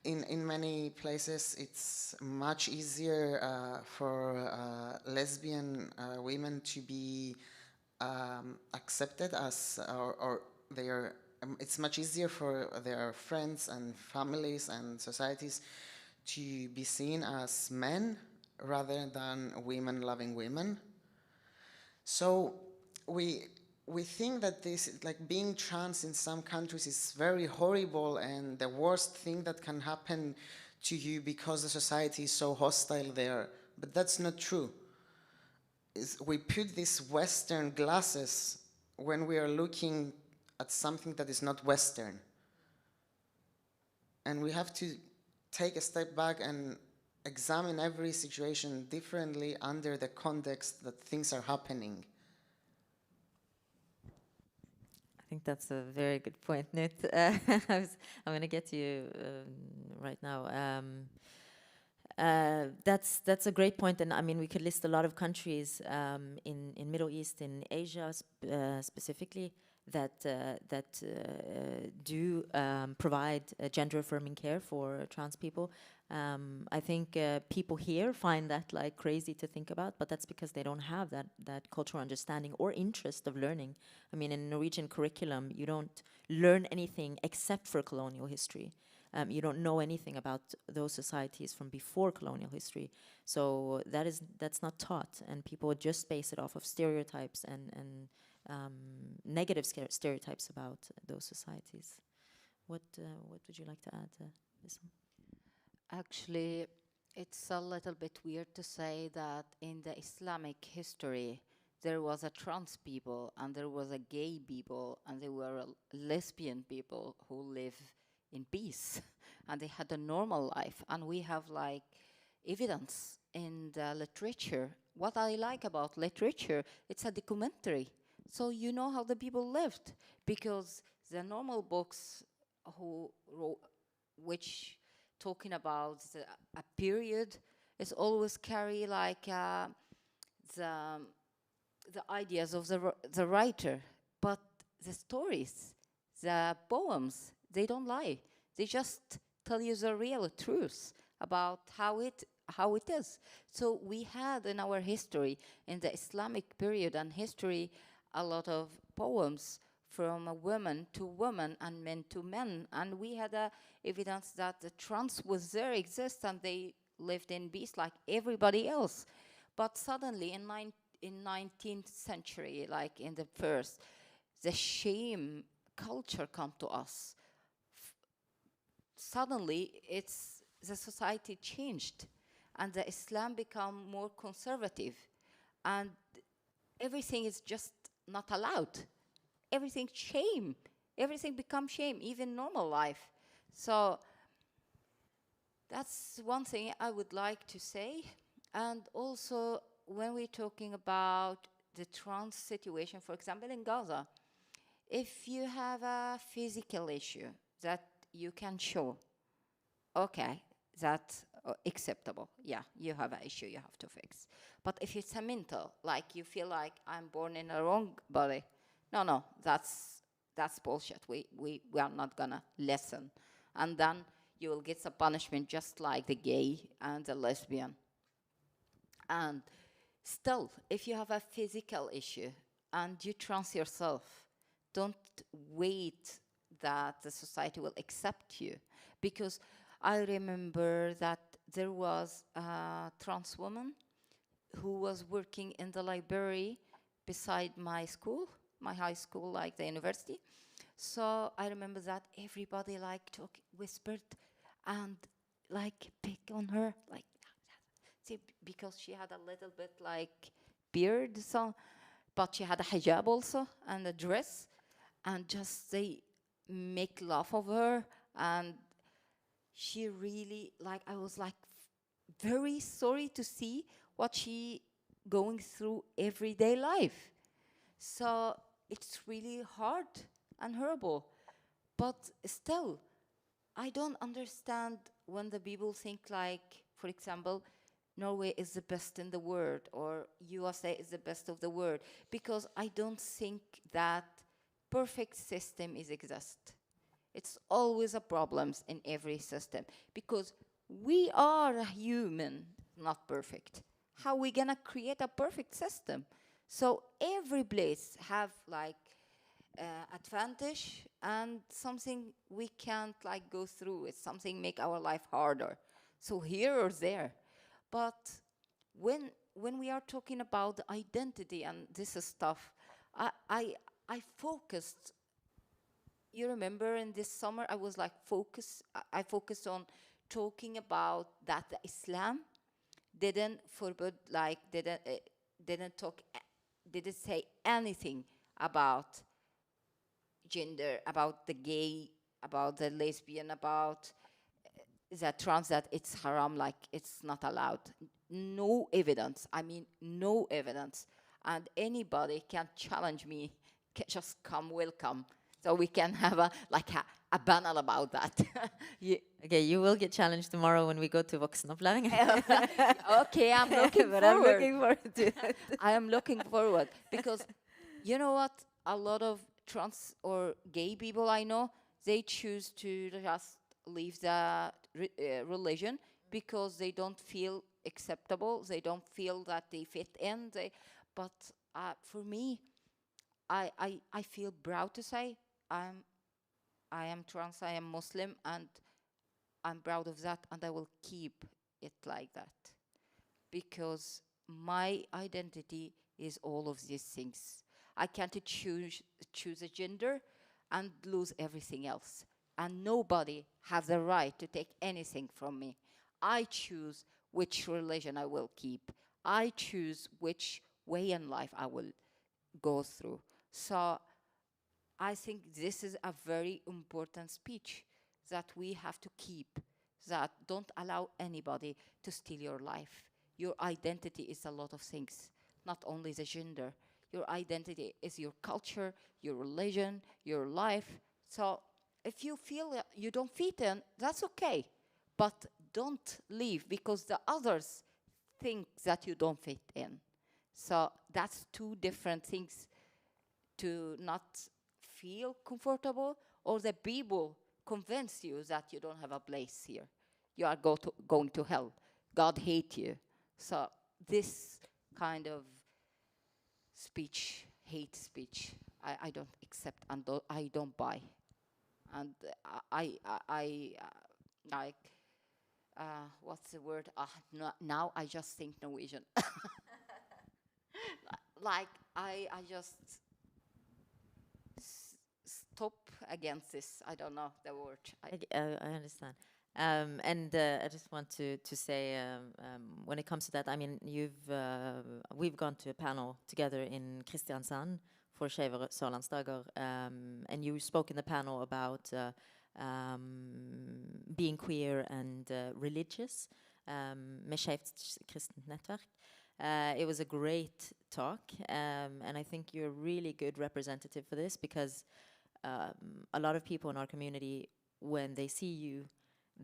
in many places it's much easier for lesbian women to be accepted as, or they are, it's much easier for their friends and families and societies to be seen as men rather than women loving women. So we think that this, like being trans in some countries is very horrible and the worst thing that can happen to you because the society is so hostile there. But that's not true. We put these Western glasses when we are looking at something that is not Western. And we have to take a step back and examine every situation differently under the context that things are happening. I think that's a very good point, Newt. I'm going to get to you right now. That's a great point, and I mean we could list a lot of countries in Middle East, in Asia specifically, that do provide gender affirming care for trans people. I think people here find that like crazy to think about, but that's because they don't have that cultural understanding or interest of learning. I mean, in Norwegian curriculum, you don't learn anything except for colonial history. You don't know anything about those societies from before colonial history. So that's not taught, and people just base it off of stereotypes and negative stereotypes about those societies. What would you like to add to this one? Actually, it's a little bit weird to say that in the Islamic history, there was a trans people, and there was a gay people, and there were lesbian people who live in peace, and they had a normal life. And we have like evidence in the literature. What I like about literature, it's a documentary. So you know how the people lived, because the normal books which talking about a period is always carry like the ideas of the writer, but the stories, the poems, they don't lie. They just tell you the real truth about how it is. So we had in our history, in the Islamic period and history, a lot of poems from a woman to woman and men to men, and we had evidence that the trans was there, exist, and they lived in peace like everybody else. But suddenly in 19th century, like in the first, the shame culture come to us. Suddenly the society changed and the Islam become more conservative and everything is just not allowed. Everything shame. Everything becomes shame, even normal life. So that's one thing I would like to say. And also, when we're talking about the trans situation, for example, in Gaza, if you have a physical issue that you can show, okay, that's acceptable. Yeah, you have an issue you have to fix. But if it's a mental, like you feel like I'm born in a wrong body, no, that's bullshit. We are not gonna listen. And then you will get some punishment just like the gay and the lesbian. And still, if you have a physical issue and you trans yourself, don't wait that the society will accept you. Because I remember that there was a trans woman who was working in the library beside my school, my high school, like the university. So I remember that everybody like whispered and like pick on her, like, see, because she had a little bit like beard, so, but she had a hijab also and a dress, and just they make laugh of her, and she really, like, I was like very sorry to see what she going through everyday life. So it's really hard and horrible. But still, I don't understand when the people think like, for example, Norway is the best in the world or USA is the best of the world, because I don't think that perfect system is exist. It's always a problems in every system because we are a human, not perfect. How we gonna create a perfect system? So every place have like advantage and something we can't like go through. It's something make our life harder. So here or there. But when we are talking about the identity and this stuff, I focused. You remember in this summer I was like I focused on talking about that the Islam didn't forbid, like didn't say anything about gender, about the gay, about the lesbian, about the trans, that it's haram, like it's not allowed. No evidence. I mean, no evidence. And anybody can challenge me, can just come, welcome. So we can have a panel about that. Okay, you will get challenged tomorrow when we go to voksenopplæring. Okay, I'm looking but forward. I'm looking forward to it. I am looking forward because you know what? A lot of trans or gay people I know, they choose to just leave the religion because they don't feel acceptable. They don't feel that they fit in. But for me, I feel proud to say I am trans, I am Muslim, and I'm proud of that, and I will keep it like that. Because my identity is all of these things. I can't choose a gender and lose everything else. And nobody has the right to take anything from me. I choose which religion I will keep. I choose which way in life I will go through. So I think this is a very important speech that we have to keep, that don't allow anybody to steal your life. Your identity is a lot of things, not only the gender. Your identity is your culture, your religion, your life. So if you feel that you don't fit in, that's okay. But don't leave because the others think that you don't fit in. So that's two different things, to not feel comfortable, or the people convince you that you don't have a place here. You are going to hell. God hates you. So this kind of speech, hate speech, I don't accept and I don't buy. And like, what's the word? No, now I just think Norwegian. Like, I just stop against this. I don't know the word. I understand. And I just want to say, when it comes to that, I mean, we've gone to a panel together in Kristiansand for Skeiv Sørlandsdager, and you spoke in the panel about being queer and religious, med Skeivt kristent nettverk. It was a great talk, and I think you're a really good representative for this, because a lot of people in our community, when they see you,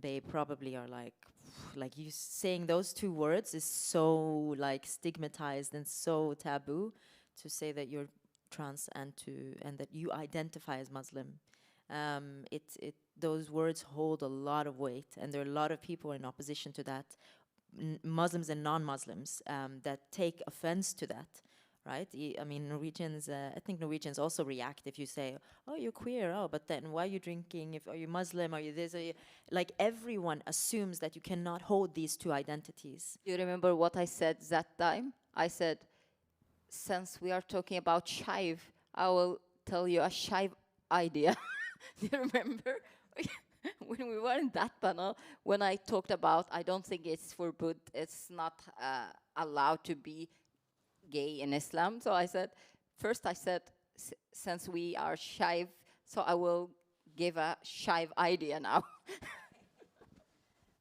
they probably are like you saying those two words is so like stigmatized and so taboo, to say that you're trans and that you identify as Muslim. Those words hold a lot of weight, and there are a lot of people in opposition to that, Muslims and non-Muslims, that take offense to that. Right? I mean, Norwegians, I think Norwegians also react if you say, oh, you're queer, oh, but then why are you drinking? Are you Muslim? Are you this? Like, everyone assumes that you cannot hold these two identities. You remember what I said that time? I said, since we are talking about Skeiv, I will tell you a Skeiv idea. Do you remember? When we were in that panel, when I talked about, I don't think it's forbid, it's not allowed to be gay in Islam. So I said, first I said, since we are Skeiv, so I will give a Skeiv idea now.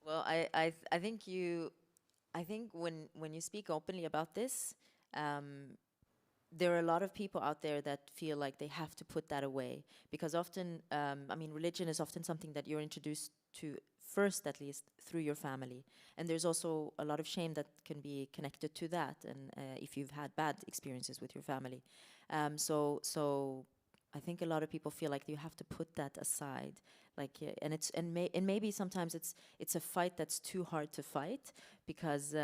Well, I think when you speak openly about this, there are a lot of people out there that feel like they have to put that away, because often, I mean, religion is often something that you're introduced to first, at least, through your family. And there's also a lot of shame that can be connected to that, and if you've had bad experiences with your family. So I think a lot of people feel like you have to put that aside. Like, and maybe sometimes it's a fight that's too hard to fight, because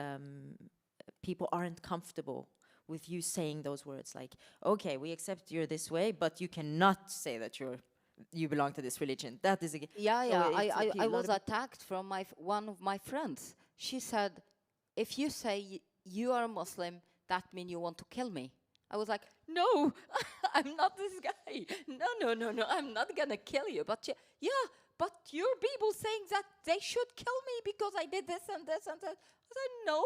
people aren't comfortable with you saying those words, like, okay, we accept you're this way, but you cannot say that you belong to this religion. That is I was attacked from one of my friends. She said, if you say you are a Muslim, that means you want to kill me. I was like, no, I'm not this guy. No, I'm not gonna kill you. But but your people saying that they should kill me because I did this and this and that. I said, no,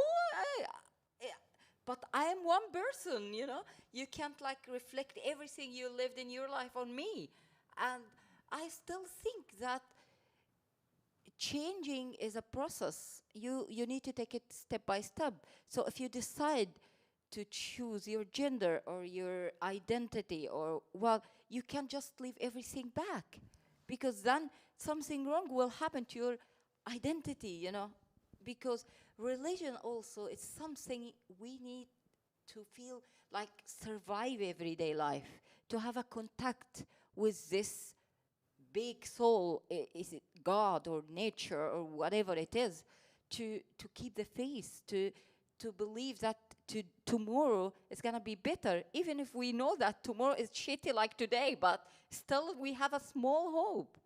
but I am one person, you know. You can't like reflect everything you lived in your life on me. And I still think that changing is a process. You need to take it step by step. So if you decide to choose your gender or your identity, or, well, you can't just leave everything back, because then something wrong will happen to your identity, you know. Because religion also is something we need to feel like survive everyday life, to have a contact with this big soul, is it God or nature or whatever it is, to keep the faith, to believe that tomorrow is gonna be better, even if we know that tomorrow is shitty like today, but still we have a small hope.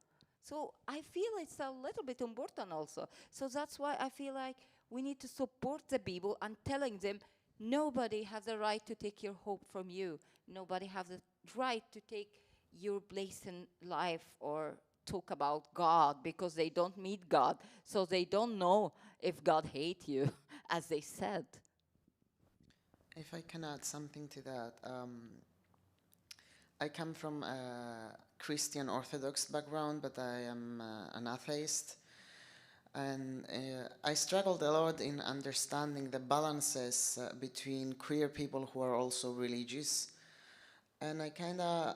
So I feel it's a little bit important also. So that's why I feel like we need to support the people and telling them nobody has the right to take your hope from you. Nobody has the right to take your place in life or talk about God, because they don't meet God. So they don't know if God hates you, as they said. If I can add something to that, I come from a Christian Orthodox background, but I am an atheist. And I struggled a lot in understanding the balances between queer people who are also religious. And I kind of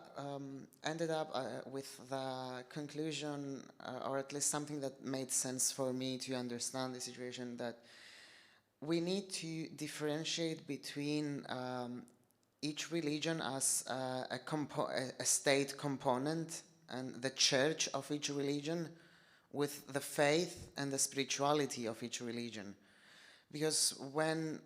ended up with the conclusion, or at least something that made sense for me to understand the situation, that we need to differentiate between each religion as a state component and the church of each religion with the faith and the spirituality of each religion. Because when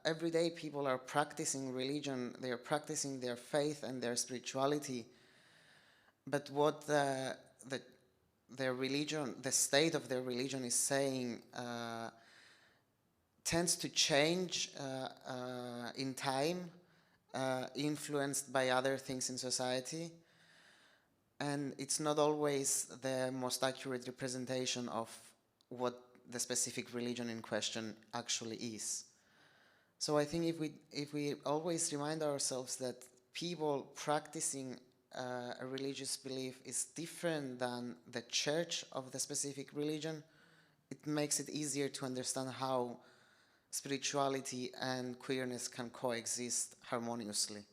everyday people are practicing religion, they are practicing their faith and their spirituality, but what their religion, the state of their religion is saying tends to change in time, influenced by other things in society, and it's not always the most accurate representation of what the specific religion in question actually is. So I think if we always remind ourselves that people practicing a religious belief is different than the church of the specific religion, it makes it easier to understand how spirituality and queerness can coexist harmoniously.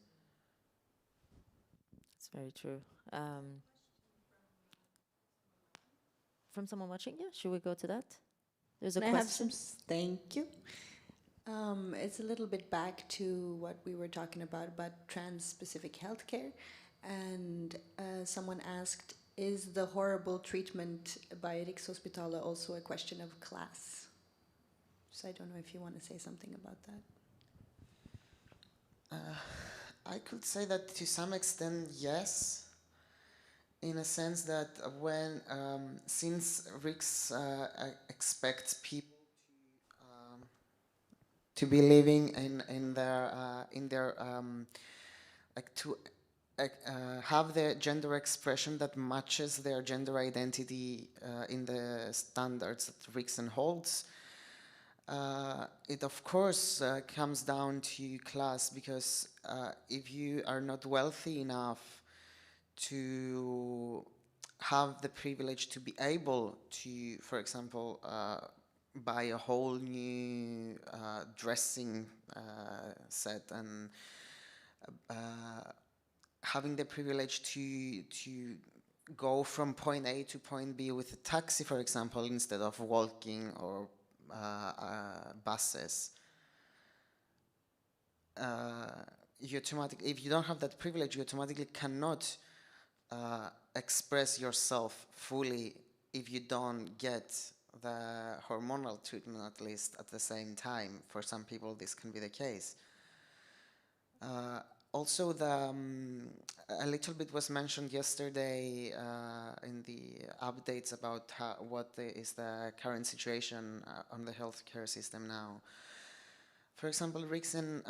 It's very true. From someone watching, yeah, should we go to that? There's a Can I have question. thank you. It's a little bit back to what we were talking about trans-specific healthcare. And someone asked, is the horrible treatment by Rikshospitalet also a question of class? So I don't know if you want to say something about that. I could say that to some extent, yes. In a sense that when, since Riks expects people to be living in their like to have the gender expression that matches their gender identity in the standards that Riksen holds, it of course comes down to class, because if you are not wealthy enough to have the privilege to be able to, for example, buy a whole new dressing set, and having the privilege to go from point A to point B with a taxi, for example, instead of walking or buses. You automatically, if you don't have that privilege, you automatically cannot express yourself fully if you don't get the hormonal treatment, at least at the same time. For some people this can be the case. Also, a little bit was mentioned yesterday in the updates about what is the current situation on the healthcare system now. For example, Riksen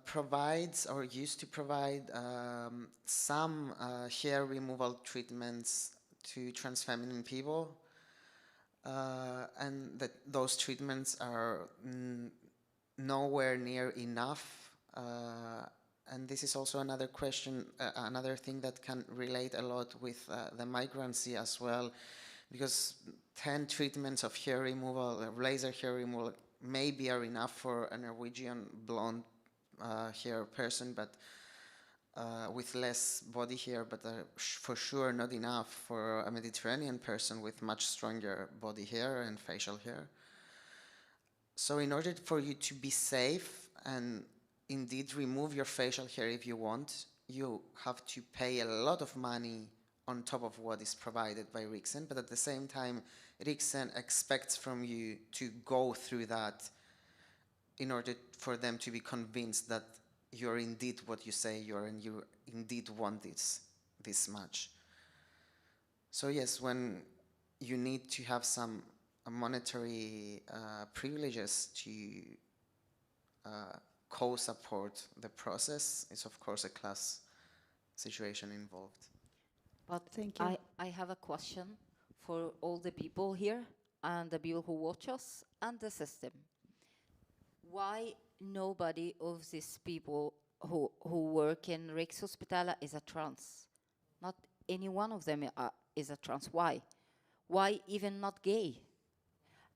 provides, or used to provide, some hair removal treatments to trans feminine people, and that those treatments are nowhere near enough. And this is also another question, another thing that can relate a lot with the migrancy as well, because 10 treatments of hair removal, laser hair removal, maybe are enough for a Norwegian blonde hair person, but with less body hair, but for sure not enough for a Mediterranean person with much stronger body hair and facial hair. So in order for you to be safe and indeed remove your facial hair if you want, you have to pay a lot of money on top of what is provided by Riksen, but at the same time, Riksen expects from you to go through that in order for them to be convinced that you're indeed what you say you are, and you indeed want this much. So yes, when you need to have some monetary privileges to co-support the process, it's of course a class situation involved. But Thank you. I have a question for all the people here and the people who watch us and the system. Why nobody of these people who work in Rikshospitalet is a trans? Not any one of them is a trans. Why? Why even not gay?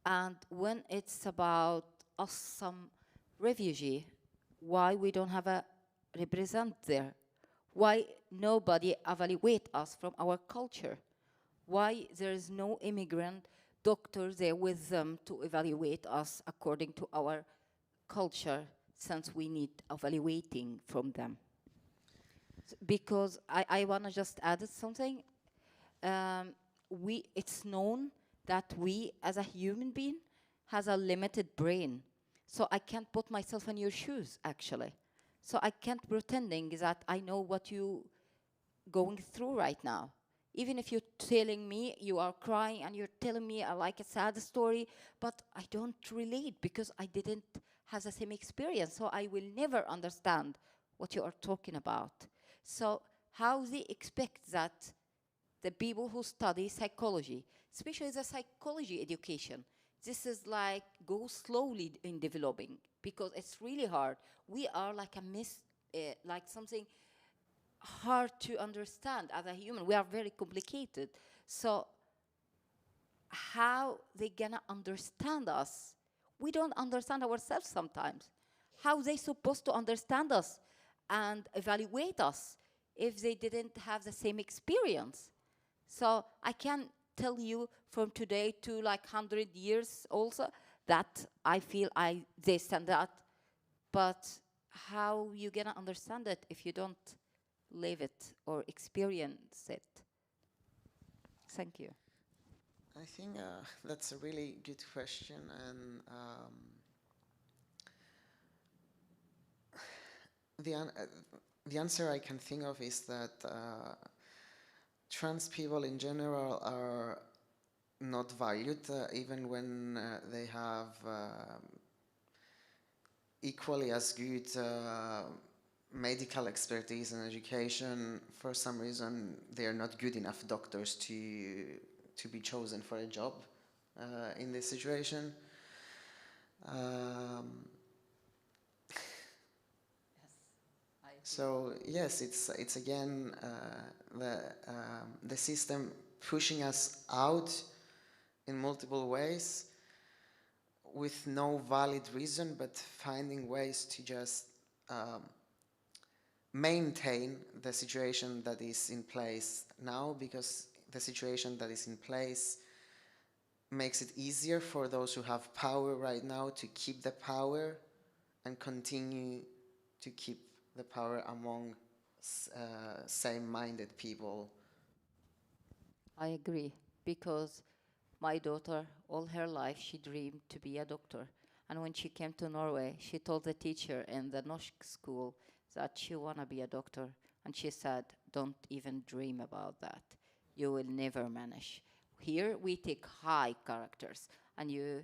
And when it's about us, some refugee, why we don't have a represent there? Why nobody evaluate us from our culture? Why there is no immigrant doctor there with them to evaluate us according to our culture, since we need evaluating from them? Because I want to just add something. it's known that we, as a human being, has a limited brain. So I can't put myself in your shoes, actually. So I can't pretending that I know what you going through right now. Even if you're telling me you are crying and you're telling me I like a sad story, but I don't relate because I didn't have the same experience. So I will never understand what you are talking about. So how they expect that the people who study psychology, especially the psychology education, this is like go slowly in developing because it's really hard. We are like like something hard to understand as a human. We are very complicated. So how they gonna understand us? We don't understand ourselves sometimes. How they supposed to understand us and evaluate us if they didn't have the same experience? So I can tell you from today to like 100 years also that I feel I this and that, but how you gonna understand it if you don't live it or experience it? Thank you. I think that's a really good question, and the answer I can think of is that trans people in general are not valued, even when they have equally as good medical expertise and education. For some reason, they are not good enough doctors to be chosen for a job in this situation. So yes, it's again the system pushing us out in multiple ways with no valid reason, but finding ways to just maintain the situation that is in place now, because the situation that is in place makes it easier for those who have power right now to keep the power and continue to keep the power among same-minded people. I agree, because my daughter, all her life, she dreamed to be a doctor. And when she came to Norway, she told the teacher in the Norsk school that she wanna be a doctor. And she said, don't even dream about that. You will never manage. Here we take high characters, and you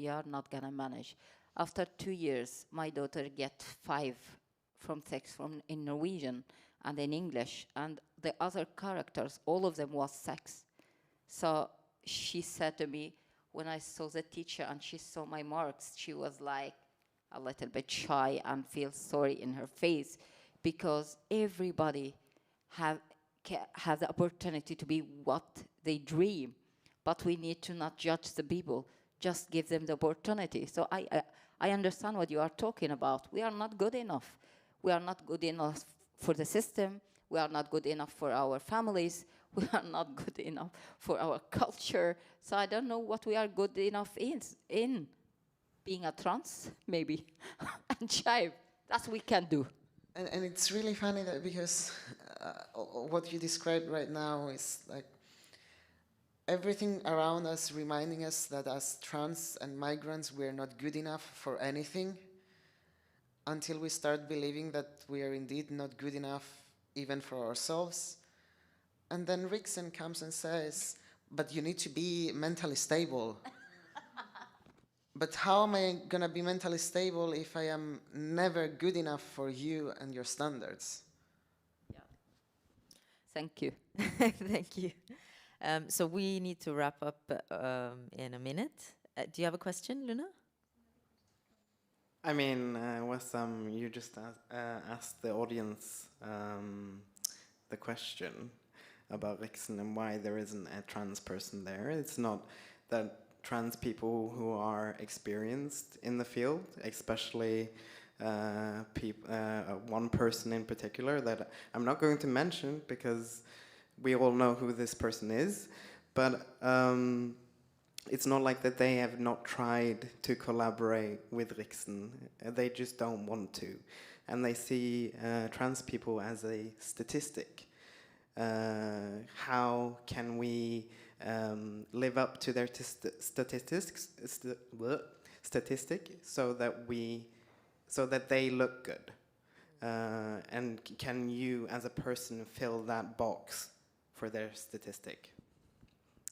are not gonna manage. After 2 years, my daughter get 5 from 6 in Norwegian and in English, and the other characters, all of them was sex. So she said to me, when I saw the teacher and she saw my marks, she was like a little bit shy and feel sorry in her face, because everybody have the opportunity to be what they dream, but we need to not judge the people, just give them the opportunity. So I understand what you are talking about. We are not good enough. We are not good enough for the system. We are not good enough for our families. We are not good enough for our culture. So I don't know what we are good enough in being a trans, maybe, and Skeiv. That's what we can do. And it's really funny that because what you described right now is like everything around us reminding us that as trans and migrants, we're not good enough for anything, until we start believing that we are indeed not good enough even for ourselves. And then Rickson comes and says, but you need to be mentally stable. But how am I gonna be mentally stable if I am never good enough for you and your standards? Yeah. Thank you. Thank you. So we need to wrap up in a minute. Do you have a question, Luna? I mean, Wesam, you just asked the audience the question about Rickson and why there isn't a trans person there. It's not that trans people who are experienced in the field, especially one person in particular that I'm not going to mention because we all know who this person is, but it's not like that they have not tried to collaborate with Rickson. They just don't want to. And they see trans people as a statistic. How can we live up to their statistic so that they look good? And can you, as a person, fill that box for their statistic?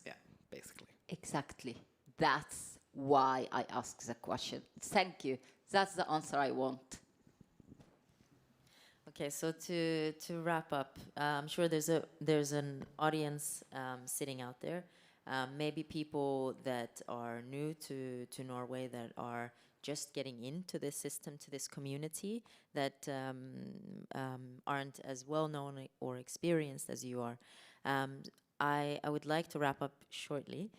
Yeah, basically. Exactly. That's why I asked the question. Thank you. That's the answer I want. Okay, so to wrap up, I'm sure there's an audience sitting out there, maybe people that are new to Norway, that are just getting into this system, to this community, that aren't as well known or experienced as you are. I would like to wrap up shortly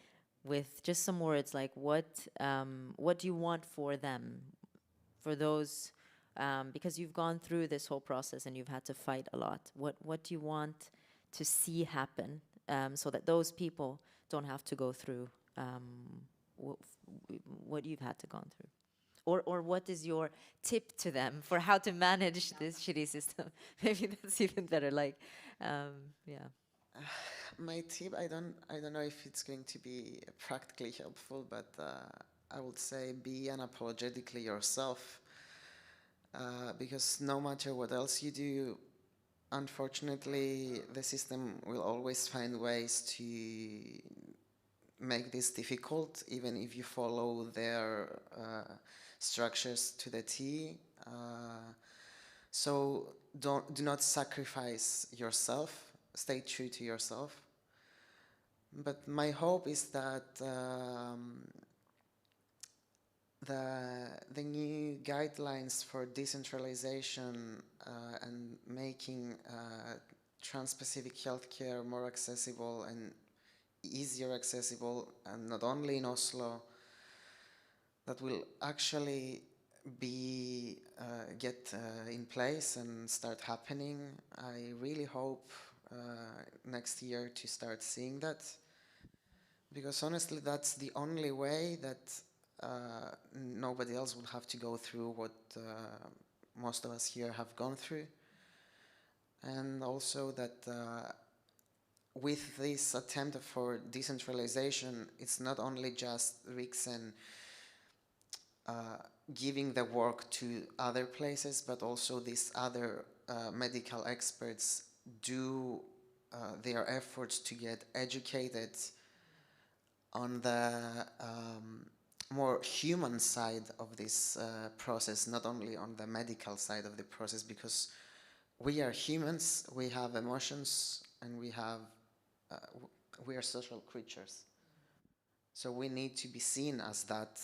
with just some words like what do you want for them, for those, because you've gone through this whole process and you've had to fight a lot. What do you want to see happen so that those people don't have to go through what you've had to go through? Or what is your tip to them for how to manage this shitty system? Maybe that's even better. Like, yeah. My tip, I don't know if it's going to be practically helpful, but I would say be unapologetically yourself, because no matter what else you do, unfortunately, the system will always find ways to make this difficult, even if you follow their structures to the T. So do not sacrifice yourself. Stay true to yourself. But my hope is that the new guidelines for decentralization and making trans-specific healthcare more accessible and easier accessible, and not only in Oslo, that will actually be get in place and start happening. I really hope next year to start seeing that, because honestly that's the only way that nobody else will have to go through what most of us here have gone through. And also that with this attempt for decentralization, it's not only just Riksen giving the work to other places, but also these other medical experts do their efforts to get educated on the more human side of this process, not only on the medical side of the process, because we are humans, we have emotions, and we are social creatures. So we need to be seen as that,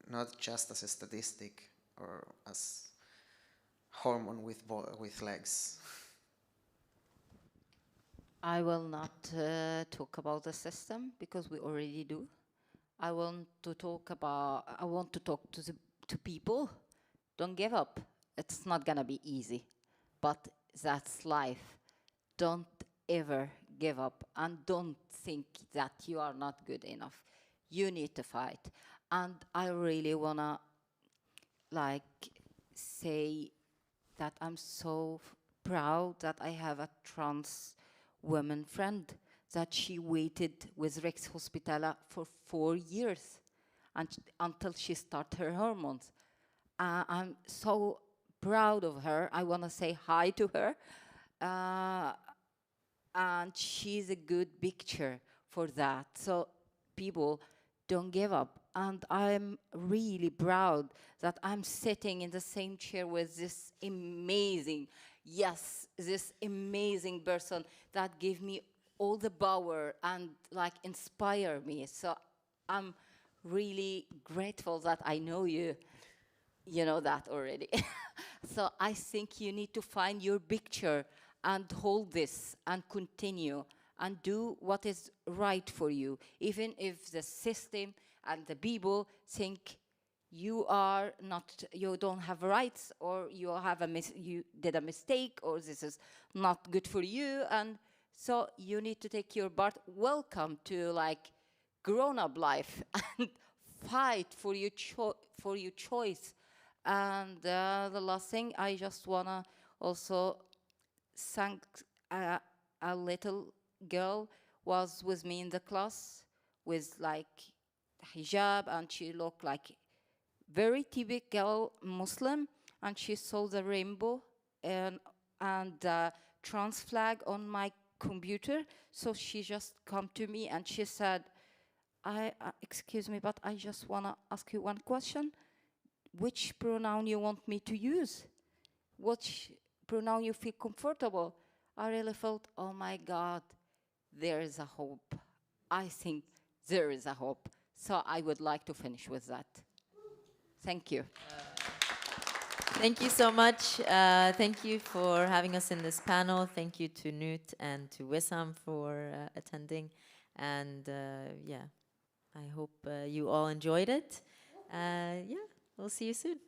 not just as a statistic or as hormone with legs. I will not talk about the system because we already do. I want to talk to people. Don't give up. It's not gonna be easy, but that's life. Don't ever give up, and don't think that you are not good enough. You need to fight. And I really wanna say that I'm so proud that I have a trans woman friend, that she waited with Rikshospitalet for 4 years until she started her hormones. I'm so proud of her. I want to say hi to her. And she's a good picture for that. So people, don't give up. And I'm really proud that I'm sitting in the same chair with this amazing person that gave me all the power and inspire me. So I'm really grateful that I know you. You know that already. So I think you need to find your picture and hold this and continue and do what is right for you, even if the system and the people think you don't have rights, or you did a mistake, or this is not good for you. And so you need to take your part. Welcome to grown-up life and fight for your choice. And the last thing, I just wanna also thank a little girl was with me in the class with like hijab, and she looked like very typical Muslim, and she saw the rainbow and the trans flag on my computer. So she just come to me and she said, excuse me, but I just want to ask you one question. Which pronoun you want me to use? Which pronoun you feel comfortable? I really felt, oh my God, there is a hope. I think there is a hope. So I would like to finish with that. Thank you. Thank you so much. Thank you for having us in this panel. Thank you to Newt and to Wesam for attending. And yeah, I hope you all enjoyed it. Yeah, we'll see you soon.